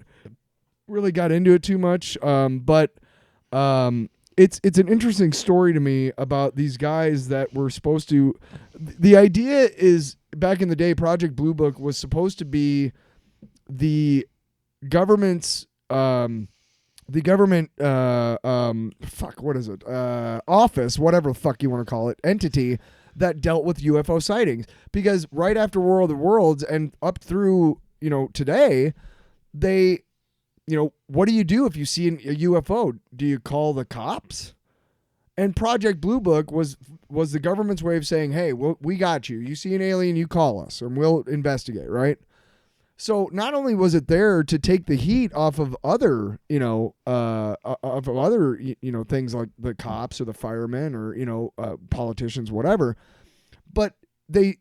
really got into it too much. But it's an interesting story to me about these guys that were supposed to. The idea is, back in the day, Project Blue Book was supposed to be the government's office, whatever the fuck you want to call it, entity that dealt with UFO sightings. Because right after War of the Worlds and up through today, they what do you do if you see a UFO? Do you call the cops? And Project Blue Book was the government's way of saying, hey, we got you. You see an alien, you call us, and we'll investigate, right? So not only was it there to take the heat off of other, things like the cops or the firemen or politicians, whatever, but they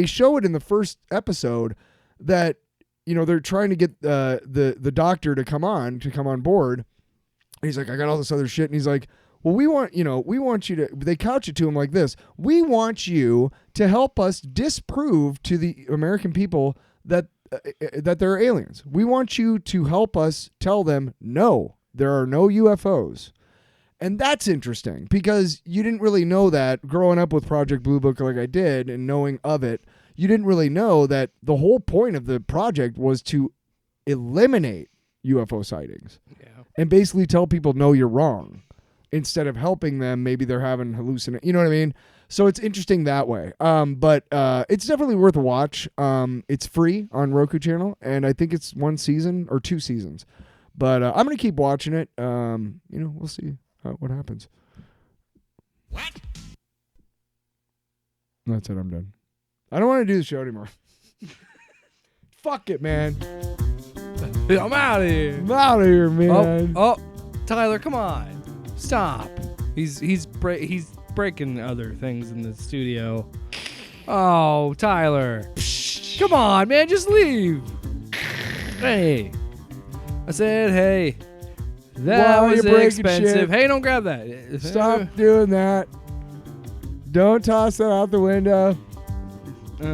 show it in the first episode that they're trying to get the doctor to come on board. And he's like, I got all this other shit, and he's like, well, we want you to. They couch it to him like this: we want you to help us disprove to the American people that there are aliens. We want you to help us tell them, no, there are no UFOs. And that's interesting because you didn't really know that growing up with Project Blue Book like I did and knowing of it. You didn't really know that the whole point of the project was to eliminate UFO sightings and basically tell people, no, you're wrong. Instead of helping them, maybe they're having hallucinations. You know what I mean? So it's interesting that way. But it's definitely worth a watch. It's free on Roku channel, and I think it's 1 season or 2 seasons. But I'm going to keep watching it. We'll see what happens. What? That's it. I'm done. I don't want to do the show anymore. Fuck it, man. I'm out of here. I'm out of here, man. Oh, Tyler, come on. Stop. He's breaking other things in the studio. Oh, Tyler. Come on, man, just leave. Hey. I said, hey. That Why was you breaking expensive. shit? Hey, don't grab that. Stop doing that. Don't toss that out the window. We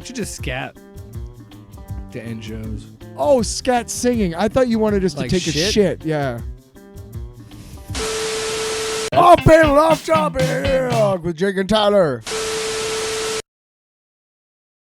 should just scat to end shows. Oh, scat singing. I thought you wanted us to Like take a shit? shit. Yeah. Off panel, off topic with Jake and Tyler.